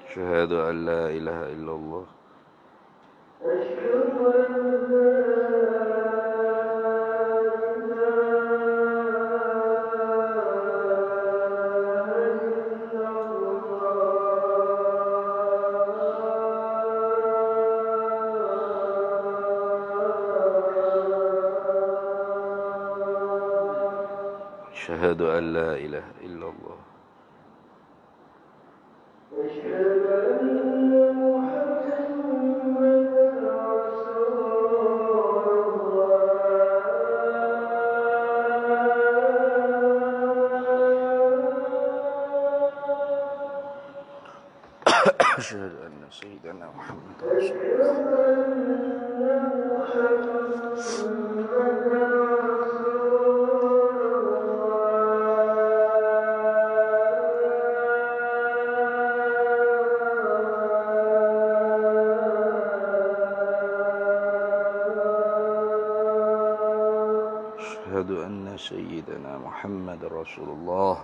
Asyhadu an la ilaha illallah. Asyhadu an la ilaha illallah. أشهد أن سيدنا محمد رسول أشهد أن سيدنا محمد رسول الله.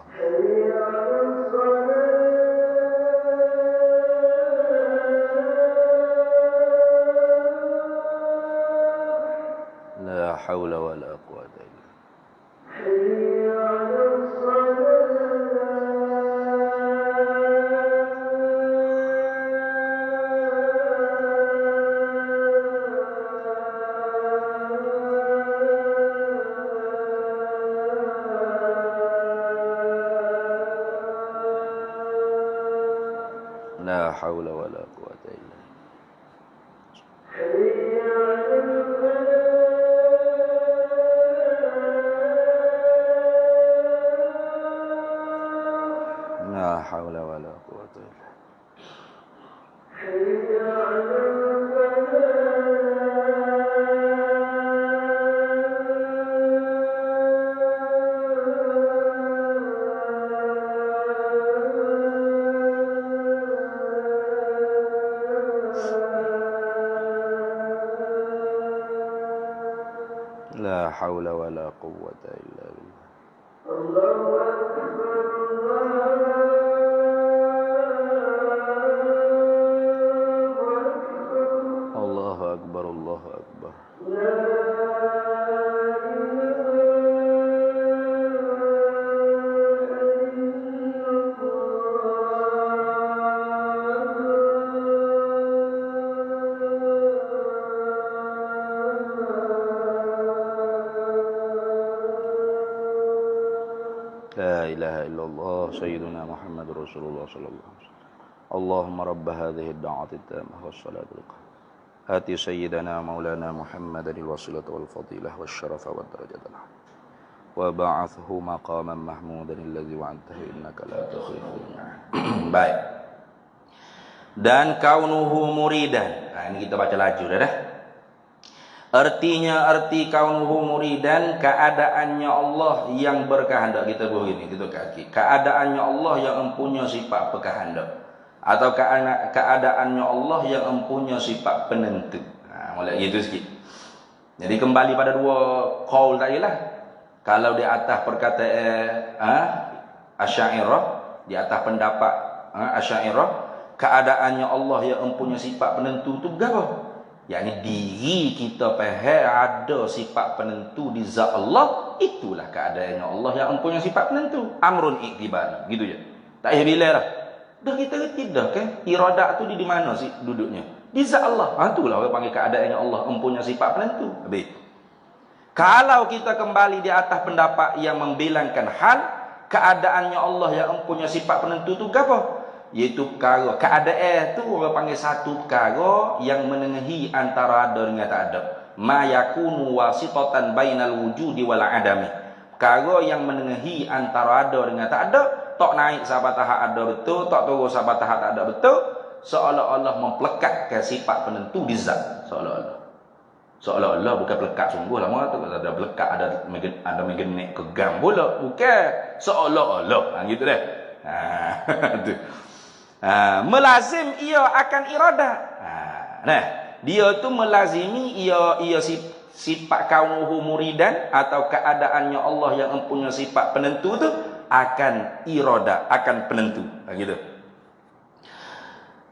لا حول ولا قوة إلا لا حول ولا قوة إلا بالله. quwwata illa la haula wala quwwata illa billah. Allahu akbar, Allahu akbar. La ilaha illallah sayyiduna Muhammad Rasulullah sallallahu alaihi wasallam. Allahumma rabb hadhihi ad-da'wati at-tammah was-salatu al-qa'imah. Ati sayyidana maulana Muhammadan al-wasilata wal-fadilah wasyarafa wad-darajata al-'aliyah. Wa ba'athhu maqaman mahmudan alladhi wa'adtahu innaka la tukhliful mi'ad. Baik. Dan kaunuhu muridan. Nah, ini kita baca laju dah. Artinya arti kaunuhu muridan, keadaannya Allah yang berkehendak. Kita begini, kita kaki. Keadaannya Allah yang mempunyai sifat berkehendak, atau keadaannya Allah yang mempunyai sifat penentu. Nah, mulai itu sikit. Jadi kembali pada dua qaul tadi lah. Kalau di atas perkataan Asy'ariyah, di atas pendapat Asy'ariyah, keadaannya Allah yang mempunyai sifat penentu itu berapa? Yakni diri kita faham ada sifat penentu di zat Allah, itulah keadaannya Allah yang mempunyai sifat penentu. Amrun iktibari, gitu je. Tak payah bila dah. Dah kita reti dah kan, iradat tu di mana sih duduknya? Di zat Allah. Itulah orang panggil keadaannya Allah mempunyai sifat penentu. Habis. Kalau kita kembali di atas pendapat yang membilangkan hal, keadaannya Allah yang mempunyai sifat penentu tu apa? Iaitu perkara keadaan tu orang panggil satu perkara yang menengahi antara ada dengan tak ada. Ma yakunu wasitatan bainal wujudi wal adami. Perkara yang menengahi antara ada dengan tak ada, tak naik sampai tahap ada betul, tak turun sampai tahap tak ada betul, seolah-olah memplekatkan sifat penentu di zat. Seolah-olah bukan pelekat sungguh lama tu, ada pelekat, ada magnet kegam pula, bukan seolah-olah. Gitu dah. Tu. Melazim ia akan iradah. Nah, dia tu melazimi ia sifat kaunuhu muridan, atau keadaannya Allah yang mempunyai sifat penentu tu akan iradah, akan penentu. Gitu.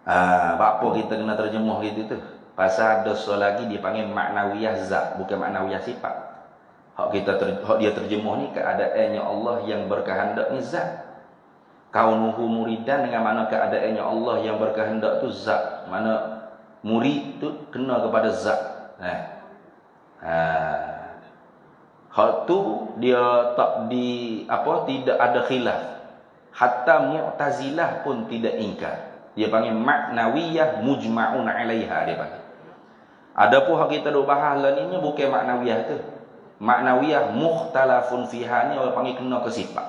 Apa kita kena terjemah gitu tu? Pasal ada soal lagi dipanggil maknawiyah zat, bukan maknawiyah sifat. Hak dia terjemah ni keadaannya Allah yang berkehendak ni zat. Kaunuhu muridan dengan mana keadaannya Allah yang berkehendak tu zat. Mana murid tu kena kepada zat. Hal tu dia tidak ada khilaf. Hatta Mu'tazilah pun tidak ingkar. Dia panggil maknawiyah mujma'un 'alaiha, dia panggil. Adapun hak kita duk bahas lah ni bukan maknawiyah tu. Maknawiyah mukhtalafun fiha ni orang panggil kena ke sifat.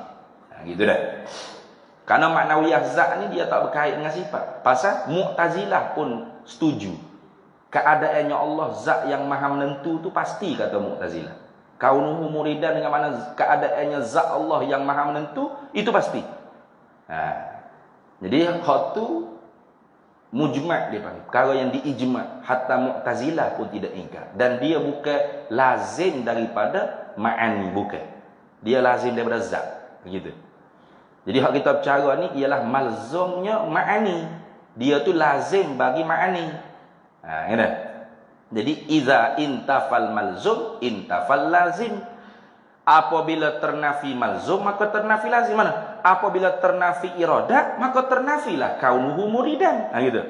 Gitu dah. Karena maknawiyah zat ni dia tak berkait dengan sifat. Pasal Mu'tazilah pun setuju. Keadaannya Allah zat yang maha menentu tu pasti, kata Mu'tazilah. Kaunuhu muridan dengan mana keadaannya zat Allah yang maha menentu, itu pasti. Jadi hak tu mujma' dia panggil. Perkara yang diijma'. Hatta Mu'tazilah pun tidak ingkar. Dan dia bukan lazim daripada ma'ani, bukan. Dia lazim daripada zat. Begitu. Jadi hak kita bercara ni ialah malzumnya ma'ani. Dia tu lazim bagi ma'ani. Kena. Jadi iza intafal malzum, intafal lazim. Apabila ternafi malzum, maka ternafi lazim. Mana? Apabila ternafi iradah, maka ternafilah kaunuhu muridan. Gitu.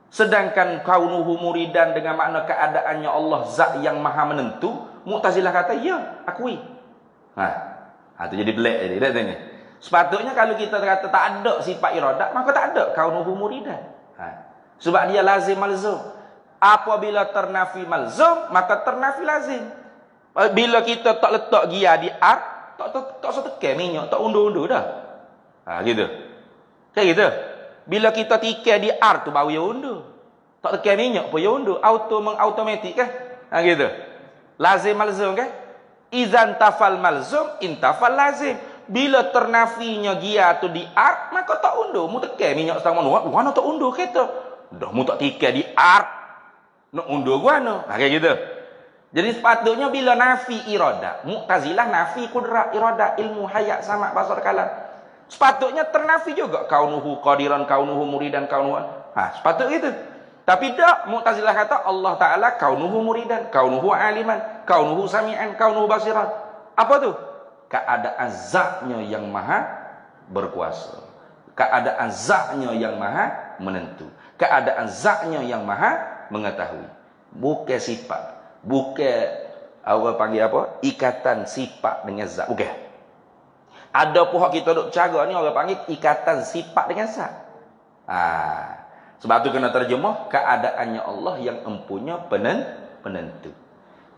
Sedangkan kaunuhu muridan dengan makna keadaannya Allah zat yang maha menentu, Mu'tazilah kata ya, akui. Itu jadi pelik jadi. Dah tanya. Sepatutnya kalau kita kata tak ada sifat iradat, maka tak ada kaunuhu muridan. Sebab dia lazim malzum. Apabila ternafi malzum, maka ternafi lazim. Bila kita tak letak gia di tak setekan minyak, tak undur-undur dah. Gitu. Kayak gitu. Bila kita tikai di R tu baru dia undur. Tak tikai minyak pun dia undur. Automatik kan? Ha, gitu. Lazim malzum kan? Izan tafal malzum, intafal lazim. Bila ternafinya gia tu di R, maka tak undur. Mu tikai minyak setang mana tak undur kereta. Dah mu tak tikai di R, nak undur guana. Ha, kayak gitu. Jadi sepatutnya bila nafi iradah, Mu'tazilah nafi kudrat iradah, ilmu hayat sama basar kalam. Sepatutnya ternafi juga kaunuhu qadiran, kaunuhu muridan, kaunuhu. Sepatutnya gitu. Tapi tak, Mu'tazilah kata Allah Ta'ala kaunuhu muridan, kaunuhu aliman, kaunuhu sami'an, kaunuhu basiran. Apa tu? Keadaan zatnya yang maha berkuasa. Keadaan zatnya yang maha menentu. Keadaan zatnya yang maha mengetahui. Bukan sifat. Bukan orang panggil apa? Ikatan sifat dengan zat. Bukan. Ada pihak kita duk cara ni orang panggil ikatan sifat dengan zat. Sebab tu kena terjemah keadaannya Allah yang empunya penentu.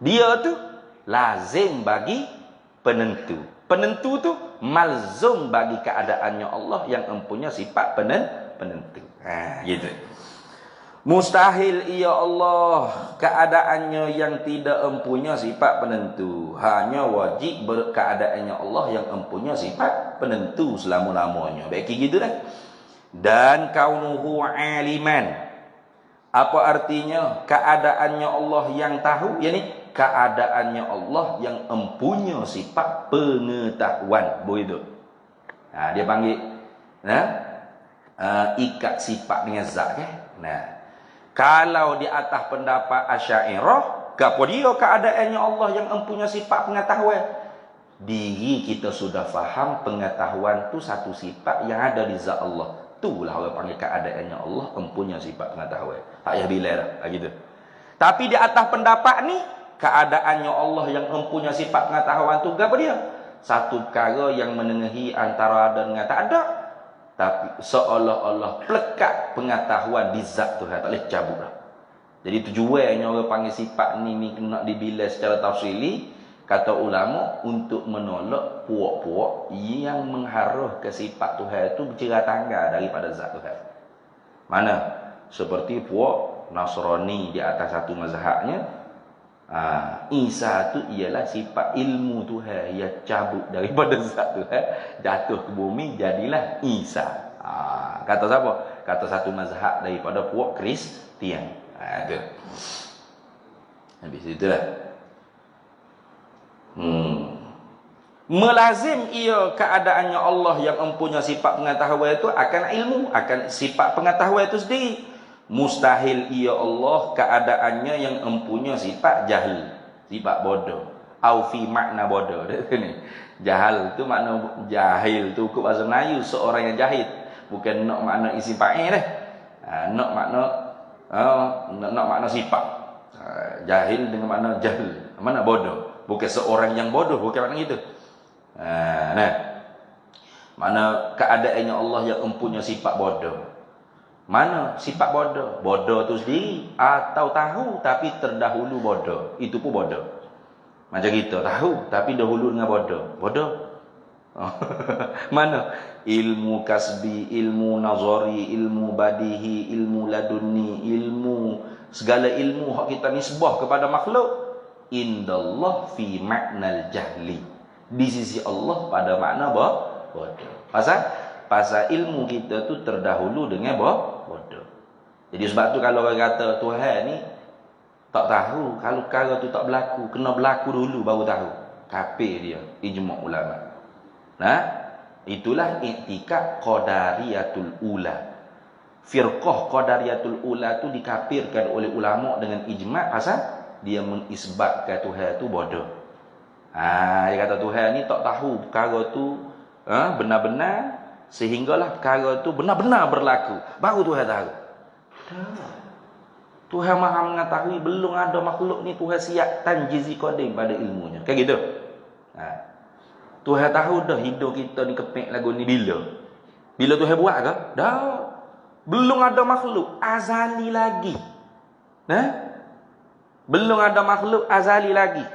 Dia tu lazim bagi penentu. Penentu tu malzum bagi keadaannya Allah yang empunya sifat penentu. Gitu. Mustahil ia Allah keadaannya yang tidak empunya sifat penentu. Hanya wajib berkeadaannya Allah yang empunya sifat penentu selama-lamanya. Baik gitu dah. Dan kaunuhu aliman. Apa artinya? Keadaannya Allah yang tahu, yakni keadaannya Allah yang empunya sifat pengetahuan. Begitu. Dia panggil ikat sifat dengan zat kan? Kalau di atas pendapat Asy'ariyah, gapo dia keadaannya Allah yang empunya sifat pengetahuan? Diri kita sudah faham pengetahuan tu satu sifat yang ada di zat Allah. Itulah orang panggil keadaannya Allah empunya sifat pengetahuan. Tak payah bila dah gitu. Tapi di atas pendapat ni, keadaannya Allah yang empunya sifat pengetahuan tu gapo dia? Satu perkara yang menengahi antara ada dengan tak ada. Tapi seolah-olah plekat pengetahuan di zat Tuhan, tak boleh cabut dah. Jadi tujuannya orang panggil sifat ni nak dibilai secara tafsili, kata ulama, untuk menolak puak-puak yang mengharuh ke sifat Tuhan itu bercerah tangga daripada zat Tuhan. Mana? Seperti puak Nasrani di atas satu mazhabnya, Isa tu ialah sifat ilmu Tuhan yang cabut daripada zat Tuhan, jatuh ke bumi, jadilah Isa. Kata siapa? Kata satu mazhab daripada puak Kristian. Itu. Habis itulah. Melazim ia keadaannya Allah yang empunya sifat pengetahuan itu akan ilmu, akan sifat pengetahuan itu sendiri. Mustahil ia Allah keadaannya yang empunya sifat jahil, sifat bodoh. Au fi makna bodoh. Ni. Jahal tu makna jahil tu ikut bahasa Melayu, seorang yang jahil. Bukan nak makna isi fa'il dah. Nak makna sifat. Jahil dengan makna jahil. Mana bodoh? Bukan seorang yang bodoh, bukan makna gitu. Mana keadaannya Allah yang empunya sifat bodoh. Mana sifat bodoh? Bodoh tu sendiri atau tahu tapi terdahulu bodoh. Itu pun bodoh. Macam kita tahu tapi dahulu dengan bodoh. Bodoh. Mana? Ilmu kasbi, ilmu nazari, ilmu badihi, ilmu laduni, ilmu segala ilmu hak kita nisbah kepada makhluk. Indallah fi maknal jahli. Di sisi Allah pada makna bodoh. Pasal ilmu kita tu terdahulu dengan bodoh. Jadi sebab tu kalau orang kata Tuhan ni tak tahu, kalau perkara tu tak berlaku, kena berlaku dulu baru tahu. Kafir dia, ijma' ulama. Itulah i'tikad qadariyatul ula. Firqah qadariyatul ula tu dikafirkan oleh ulama dengan ijma' pasal dia mengisbatkan Tuhan tu bodoh. Dia kata Tuhan ni tak tahu perkara tu benar-benar, sehinggalah perkara tu benar-benar berlaku. Baru Tuhan tahu. Tuhan maha mengetahui belum ada makhluk ni Tuhan siap tanjizi qadim pada ilmunya. Kayak gitu. Tuhan tahu dah hidup kita ni kepek lagu ni bila. Bila Tuhan buat ke? Dah. Belum ada makhluk azali lagi. Belum ada makhluk azali lagi.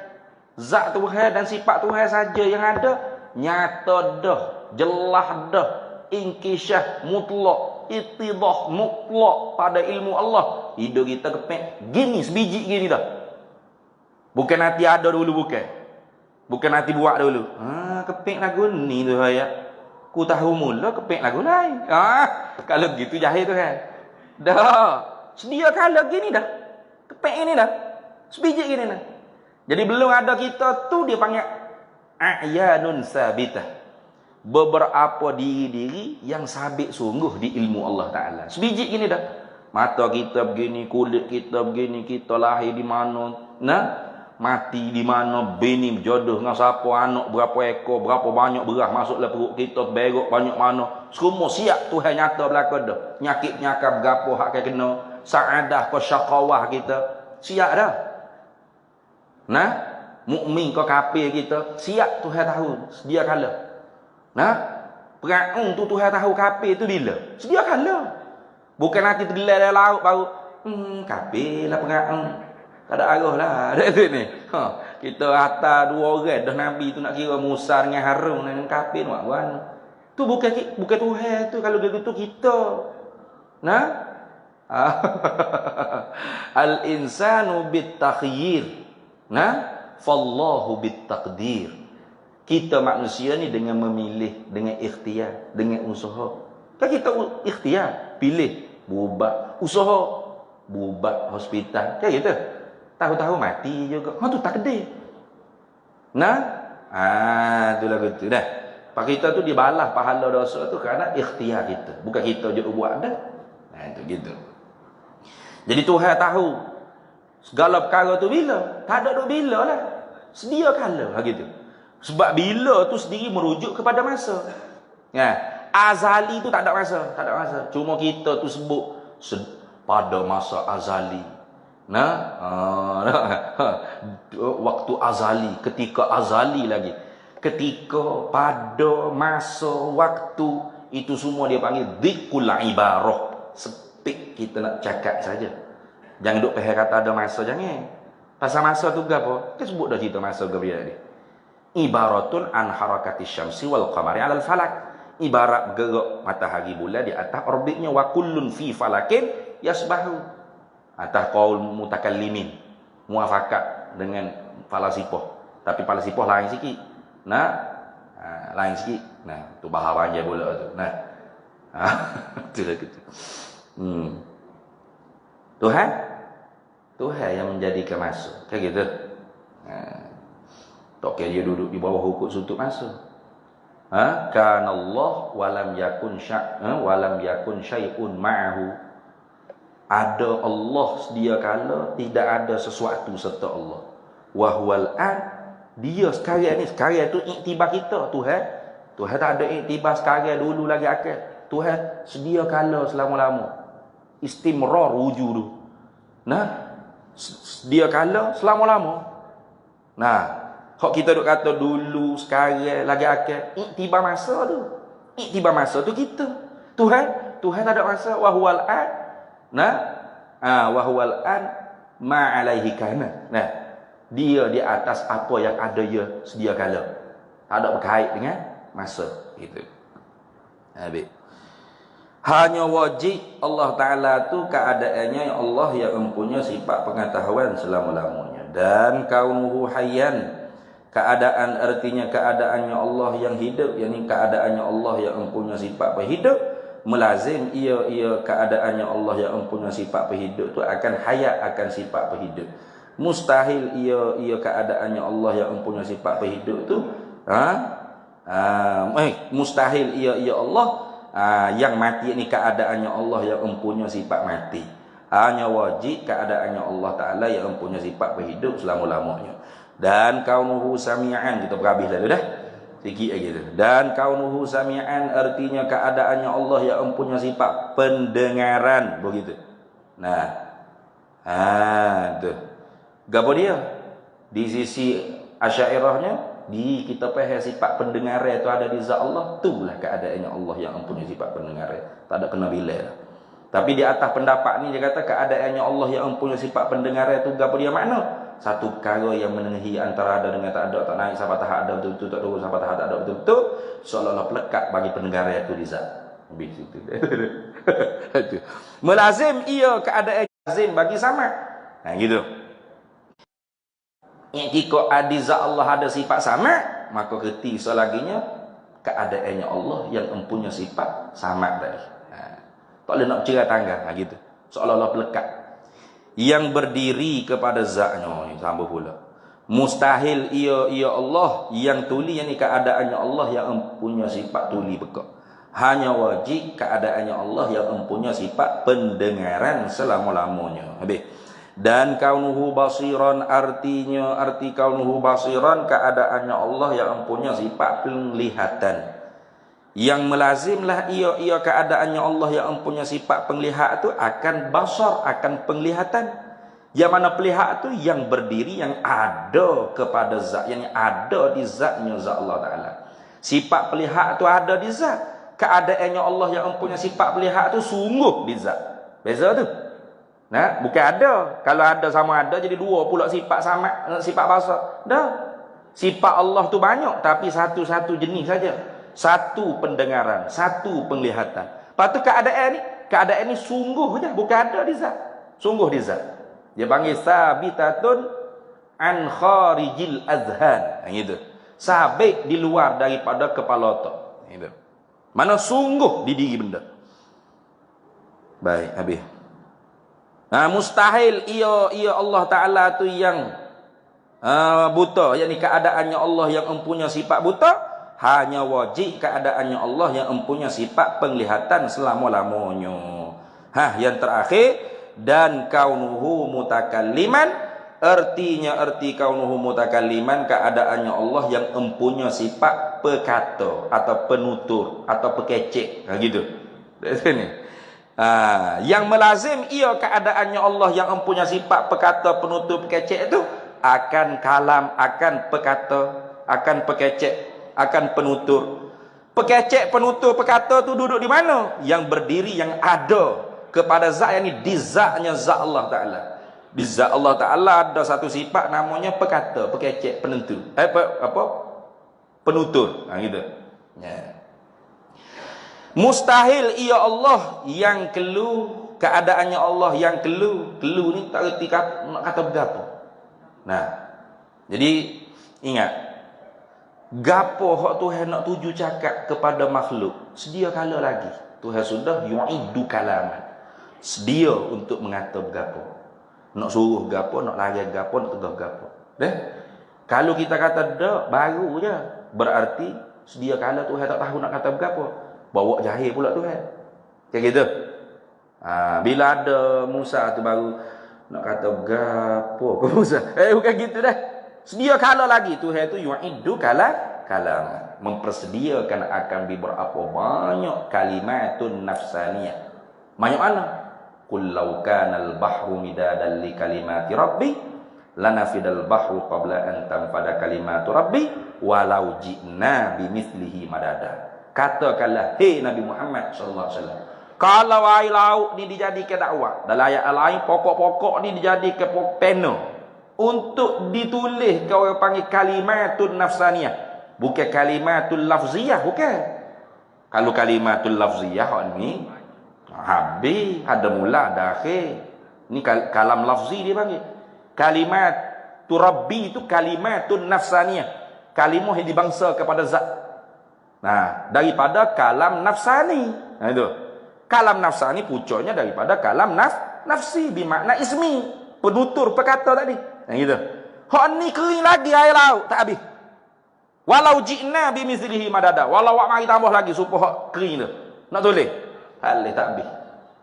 Zat Tuhan dan sifat Tuhan saja yang ada, nyata dah, jelas dah, inkisyah mutlak. ittidah mutlak pada ilmu Allah. Hidup kita kepek gini, sebiji gini dah. Bukan hati ada dulu, bukan hati buat dulu. Kepek lagu ni tu ayat. Ku tahu mula kepek lagu lain. Kalau gitu jahil tu kan. Dah. Sedia kala gini dah. Kepek ini dah. Sebiji gini dah. Jadi belum ada kita tu dia panggil a'yanun sabitah. Beberapa diri-diri yang sabit sungguh di ilmu Allah Ta'ala. Sebiji gini dah. Mata kita begini, kulit kita begini, kita lahir di mana, mati di mana, bini jodoh dengan siapa, anak berapa ekor, berapa banyak beras masuk dalam perut kita, berok banyak mana. Semua siap Tuhan nyata belakang dah. Nyakit-nyakap berapa hak kena, saadah ke syakawah kita, siap dah. Mukmin ke kafir kita, siap Tuhan tahu, sedia kala. Perang tu Tuhan tahu kafir tu bila? Sedia kala. Bukan nanti tergelar dalam laut baru kafir lah perang. Tak ada arah lah. Ada ni. Kita hantar 2 orang dah Nabi tu nak kira Musa dengan Harun dengan kafir nak buat. Tu bukan Tuhan tu, kalau begitu kita. Al-insanu bit-takhyir. Fallahu bit-taqdir. Kita manusia ni dengan memilih, dengan ikhtiar, dengan usaha. Kan kita ikhtiar, pilih, bubat, usaha, bubat hospital. Kan gitu. Tahu-tahu mati juga. Tu takdir. Itulah gitu dah. Pak kita tu dibalas pahala dosa tu kerana ikhtiar kita. Bukan kita je buat dah. Itu gitu. Jadi Tuhan tahu segala perkara tu bila. Tak ada duk bila lah. Sedia kala lah gitu. Sebab bila tu sendiri merujuk kepada masa. Azali tu tak ada masa. Cuma kita tu sebut pada masa azali. Waktu azali, ketika azali lagi. Ketika, pada, masa, waktu, itu semua dia panggil dzikul ibarah. Sepik kita nak cakap saja. Jangan duk pahal kata ada masa, jangan. Pasal masa tu apa? Kita sebut dah cerita masa Gabriel ni. Ibaratun an harakati syamsi wal qamari alal falak. Ibarat gerak matahari bulan di atas orbitnya, wa kullun fi falakin yasbahu. Atas qaul mutakallimin, muafakat dengan falasifah. Tapi falasifah lain sikit. Lain sikit. Tu bahasa panjang pula tu. Itulah gitu. Tuhan yang menjadikan masa. Kayak gitu. Tak kira dia duduk di bawah hukum suntuk masa. Kana Allah walam yakun syai'un ma'ahu. Ada Allah sedia kala, tidak ada sesuatu serta Allah. Wa huwal an, dia sekarang tu iktibar kita. Tuhan tak ada iktibar sekarang, dulu lagi akan. Tuhan sedia kala selama-lama. Istimrar wujudu. Sedia kala selama-lama. Hak kita duk kata dulu, sekarang, lagi akan. Iktibar masa tu. Iktibar masa tu kita. Tuhan tak ada masa. Wahuwal an. Wahuwal an ma'alaihi kana. Dia di atas apa yang ada dia sedia kala. Tak ada berkait dengan masa. Gitu. Habis. Hanya wajib Allah Ta'ala tu keadaannya Allah yang mempunyai sifat pengetahuan selama-lamanya. Dan kaunuhu hayyan. Keadaan artinya keadaannya Allah yang hidup, yakni keadaannya Allah yang mempunyai sifat berhidup, melazim ia keadaannya Allah yang mempunyai sifat berhidup tu akan hayat, akan sifat berhidup. Mustahil ia keadaannya Allah yang mempunyai sifat berhidup tu mustahil ia Allah yang mati ni keadaannya Allah yang mempunyai sifat mati. Hanya wajib keadaannya Allah Ta'ala yang mempunyai sifat berhidup selama-lamanya. Dan kaunuhu sami'an, kita berhabis lalu dah. Sikit lagi tu. Dan kaunuhu sami'an artinya keadaannya Allah yang mempunyai sifat pendengaran, begitu. Tu. Gapo dia? Di sisi Asy'ariyahnya, kita faham sifat pendengaran itu ada di zat Allah, itulah keadaannya Allah yang mempunyai sifat pendengaran. Tak ada kena bila dah. Tapi di atas pendapat ni dia kata keadaannya Allah yang mempunyai sifat pendengaran itu gapo dia makna? Satu perkara yang menengahi antara ada dengan tak ada, tak naik sampai tahap ada betul-betul, tak turun sampai tahap tak ada betul-betul, seolah-olah pelekat bagi pendengaran itu di zat. Habis itu. Itu. Melazim ia keadaan lazim bagi sama. Nah gitu. Yang jika ada zat Allah ada sifat sama, maka kerti selaginya keadaannya Allah yang mempunyai sifat sama tadi. Tak boleh nak bercerai tangga. Gitu. Seolah-olah pelekat. Yang berdiri kepada zatnya. Sambung pula. Mustahil ia Allah yang tuli, yang ni keadaannya Allah yang mempunyai sifat tuli bekak. Hanya wajib keadaannya Allah yang mempunyai sifat pendengaran selama-lamanya. Habis. Dan kaunuhu basiran, arti kaunuhu basiran keadaannya Allah yang mempunyai sifat penglihatan. Yang melazimlah ia keadaannya Allah yang mempunyai sifat penglihat itu akan basar, akan penglihatan. Yang mana pelihat tu yang berdiri, yang ada kepada zat, yang ada di zatnya zat Allah Ta'ala. Sifat pelihat tu ada di zat. Keadaannya Allah yang mempunyai sifat pelihat tu sungguh di zat. Beza tu. Nah, bukan ada. Kalau ada sama ada jadi dua pula sifat sama, sifat basar. Dah. Sifat Allah tu banyak tapi satu-satu jenis saja. Satu pendengaran, satu penglihatan. Lepas tu keadaan ni sungguh je, bukan ada di zat. Sungguh di zat. Dia panggil sabitatun an kharijil azhan. Gitu. Sabit di luar daripada kepala otak. Gitu. Mana sungguh di diri benda. Baik, habis. Nah, mustahil ia Allah Ta'ala tu yang buta. Yang ni keadaannya Allah yang mempunyai sifat buta. Hanya wajib keadaannya Allah yang mempunyai sifat penglihatan selama-lamanya. Yang terakhir, dan kaunuhu mutakalliman, arti kaunuhu mutakalliman keadaannya Allah yang mempunyai sifat pekata atau penutur atau pekecek. Gitu. Dari sini. Yang melazim ia keadaannya Allah yang mempunyai sifat pekata, penutur, pekecek itu akan kalam, akan pekata, akan pekecek, akan penutur. Pekecek, penutur, pekata tu duduk di mana? Yang berdiri, yang ada kepada zat, yang ni di zatnya zat Allah Ta'ala. Di zat Allah Ta'ala ada satu sifat namanya pekata, pekecek, penentu. Penutur. Gitu. Ya. Mustahil ia Allah yang kelu, keadaannya Allah yang kelu. Kelu ni tak reti nak kata berapa. Nah, jadi ingat, gapo hak Tuhan nak tuju cakap kepada makhluk, sedia kala lagi Tuhan sudah yu'idu kalaman. Sedia untuk mengata gapo. Nak suruh gapo, nak larang gapo, nak tegah gapo. Kalau kita kata dak, baru je. Berarti sedia kala Tuhan tak tahu nak kata gapo. Bawa jahil pula Tuhan. Kayak gitu. Bila ada Musa tu baru nak kata gapo ke Musa. Bukan gitu dah. Sedia kala lagi Tuhan tu yu'idu kalam. Mempersediakan akan berapa banyak kalimatun nafsaniyah. Banyak mana? Qul law kana al-bahru midadan li kalimati rabbi lanafidal bahru qabla an tanfada kalimatu rabbi walau ji'na bimithlihi madada. Katakanlah, hei Nabi Muhammad sallallahu alaihi wasallam, kalau air laut ni dijadikan dakwah, dalam ayat lain pokok-pokok ni dijadikan pena untuk ditulis, kau panggil kalimatun nafsaniyah, bukan kalimatul lafziyah, bukan. Kalau kalimatul lafziyah ni habis, ada mula, ada akhir. Ni kalam lafzi dia panggil. Kalimat tu Rabbi itu kalimatun nafsaniyah. Kalimah yang dibangsa kepada zat. Nah, daripada kalam nafsani. Nah itu. Kalam nafsani pucuknya daripada kalam nafsi bermakna ismi, penutur perkata tadi. Nah gitu. Hak ni kering lagi air laut tak habis. Walau ji'na bimithlihi madada. Walau wak mari tambah lagi supaya hak kering tu. Nak tulis. Hal tak habis.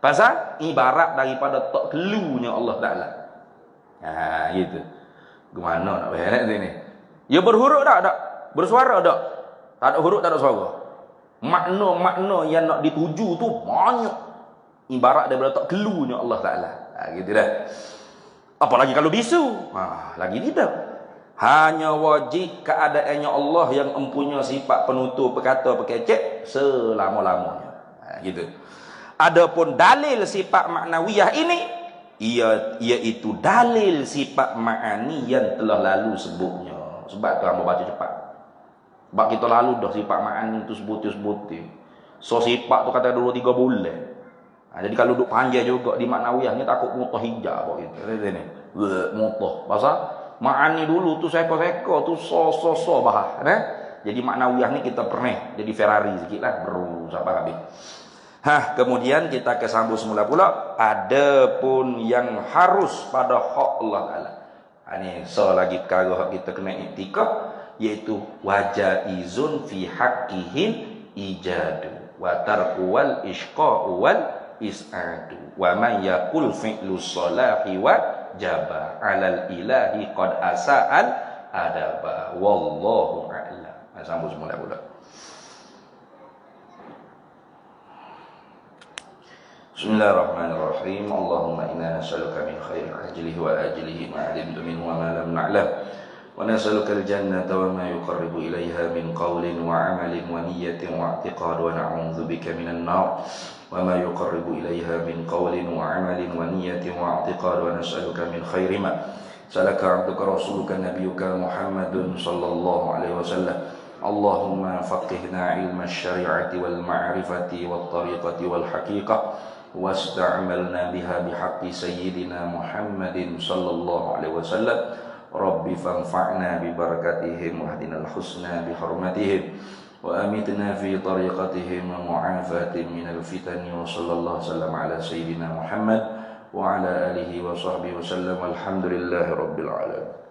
Pasal ibarat daripada tak keluarnya Allah Ta'ala. Gitu. Gimana nak beres ni? Ya berhuruf tak? Bersuara tak? Tak ada huruf, tak ada suara. Makna-makna yang nak dituju tu banyak. Ibarat daripada tak keluarnya Allah Ta'ala. Gitu dah. Apalagi kalau bisu. Lagi tidak. Hanya wajib keadaannya Allah yang mempunyai sifat penutur, perkata, pekecek selama-lamanya. Gitu. Adapun dalil sifat maknawiyah ini, iaitu dalil sifat ma'ani yang telah lalu sebutnya. Sebab tu hamba baca cepat. Sebab kita lalu dah sifat ma'ani tu sebuti. So sifat tu kata 2-3 bulan. Jadi kalau duduk panjang juga di Maknawiyah ni takut mutah hijab kok gitu. Ini mutah. Pasal ma'ani dulu tu seko-seko tu so bah. Jadi Maknawiyah ni kita pernah jadi Ferrari sikitlah berusaha habis. Kemudian kita kesambung semula pula. Ada pun yang harus pada hak Allah Taala. Ini lagi perkara kita kena iktikaf, iaitu wajaizun fi haqqihim ijadu wa tarku wal isqa'u wal is'adu wa man yaqul fi'lu salahi wa jaba 'alal ilahi qad asa'al adaba wallahu a'lam. Sambung semula pula. Bismillahirrahmanirrahim. Allahumma inna nas'aluka min khairi ajlihi wa ajlihi ma 'alimtu minhu wa ma lam na'lam. Wa nas'aluka al-jannata wa ma yuqarribu ilayha min qawlin wa 'amalin wa niyyatin wa i'tiqad wa na'udzu bika minan nar wa ma yuqarribu ilayha min qawlin wa 'amalin wa niyyatin wa i'tiqad wa nas'aluka min khairi ma salaka 'abduka rasuluka nabiyyuka Muhammadun sallallahu alaihi wasallam. Allahumma faqihna 'ilma asy-syari'ati wal ma'rifati wat tariqati wal haqiqah wasta'malna biha bihaqqi sayyidina Muhammadin sallallahu alaihi wasallam. Rabbi fanfa'na bi barakatihim wahdinal husna bi hurmatihim wa amitna fi tariqatihim wa mu'afatin minal fitani wa sallallahu sallam ala sayyidina Muhammad wa ala alihi wa sahbihi wa sallam. Alhamdulillahi rabbil alamin.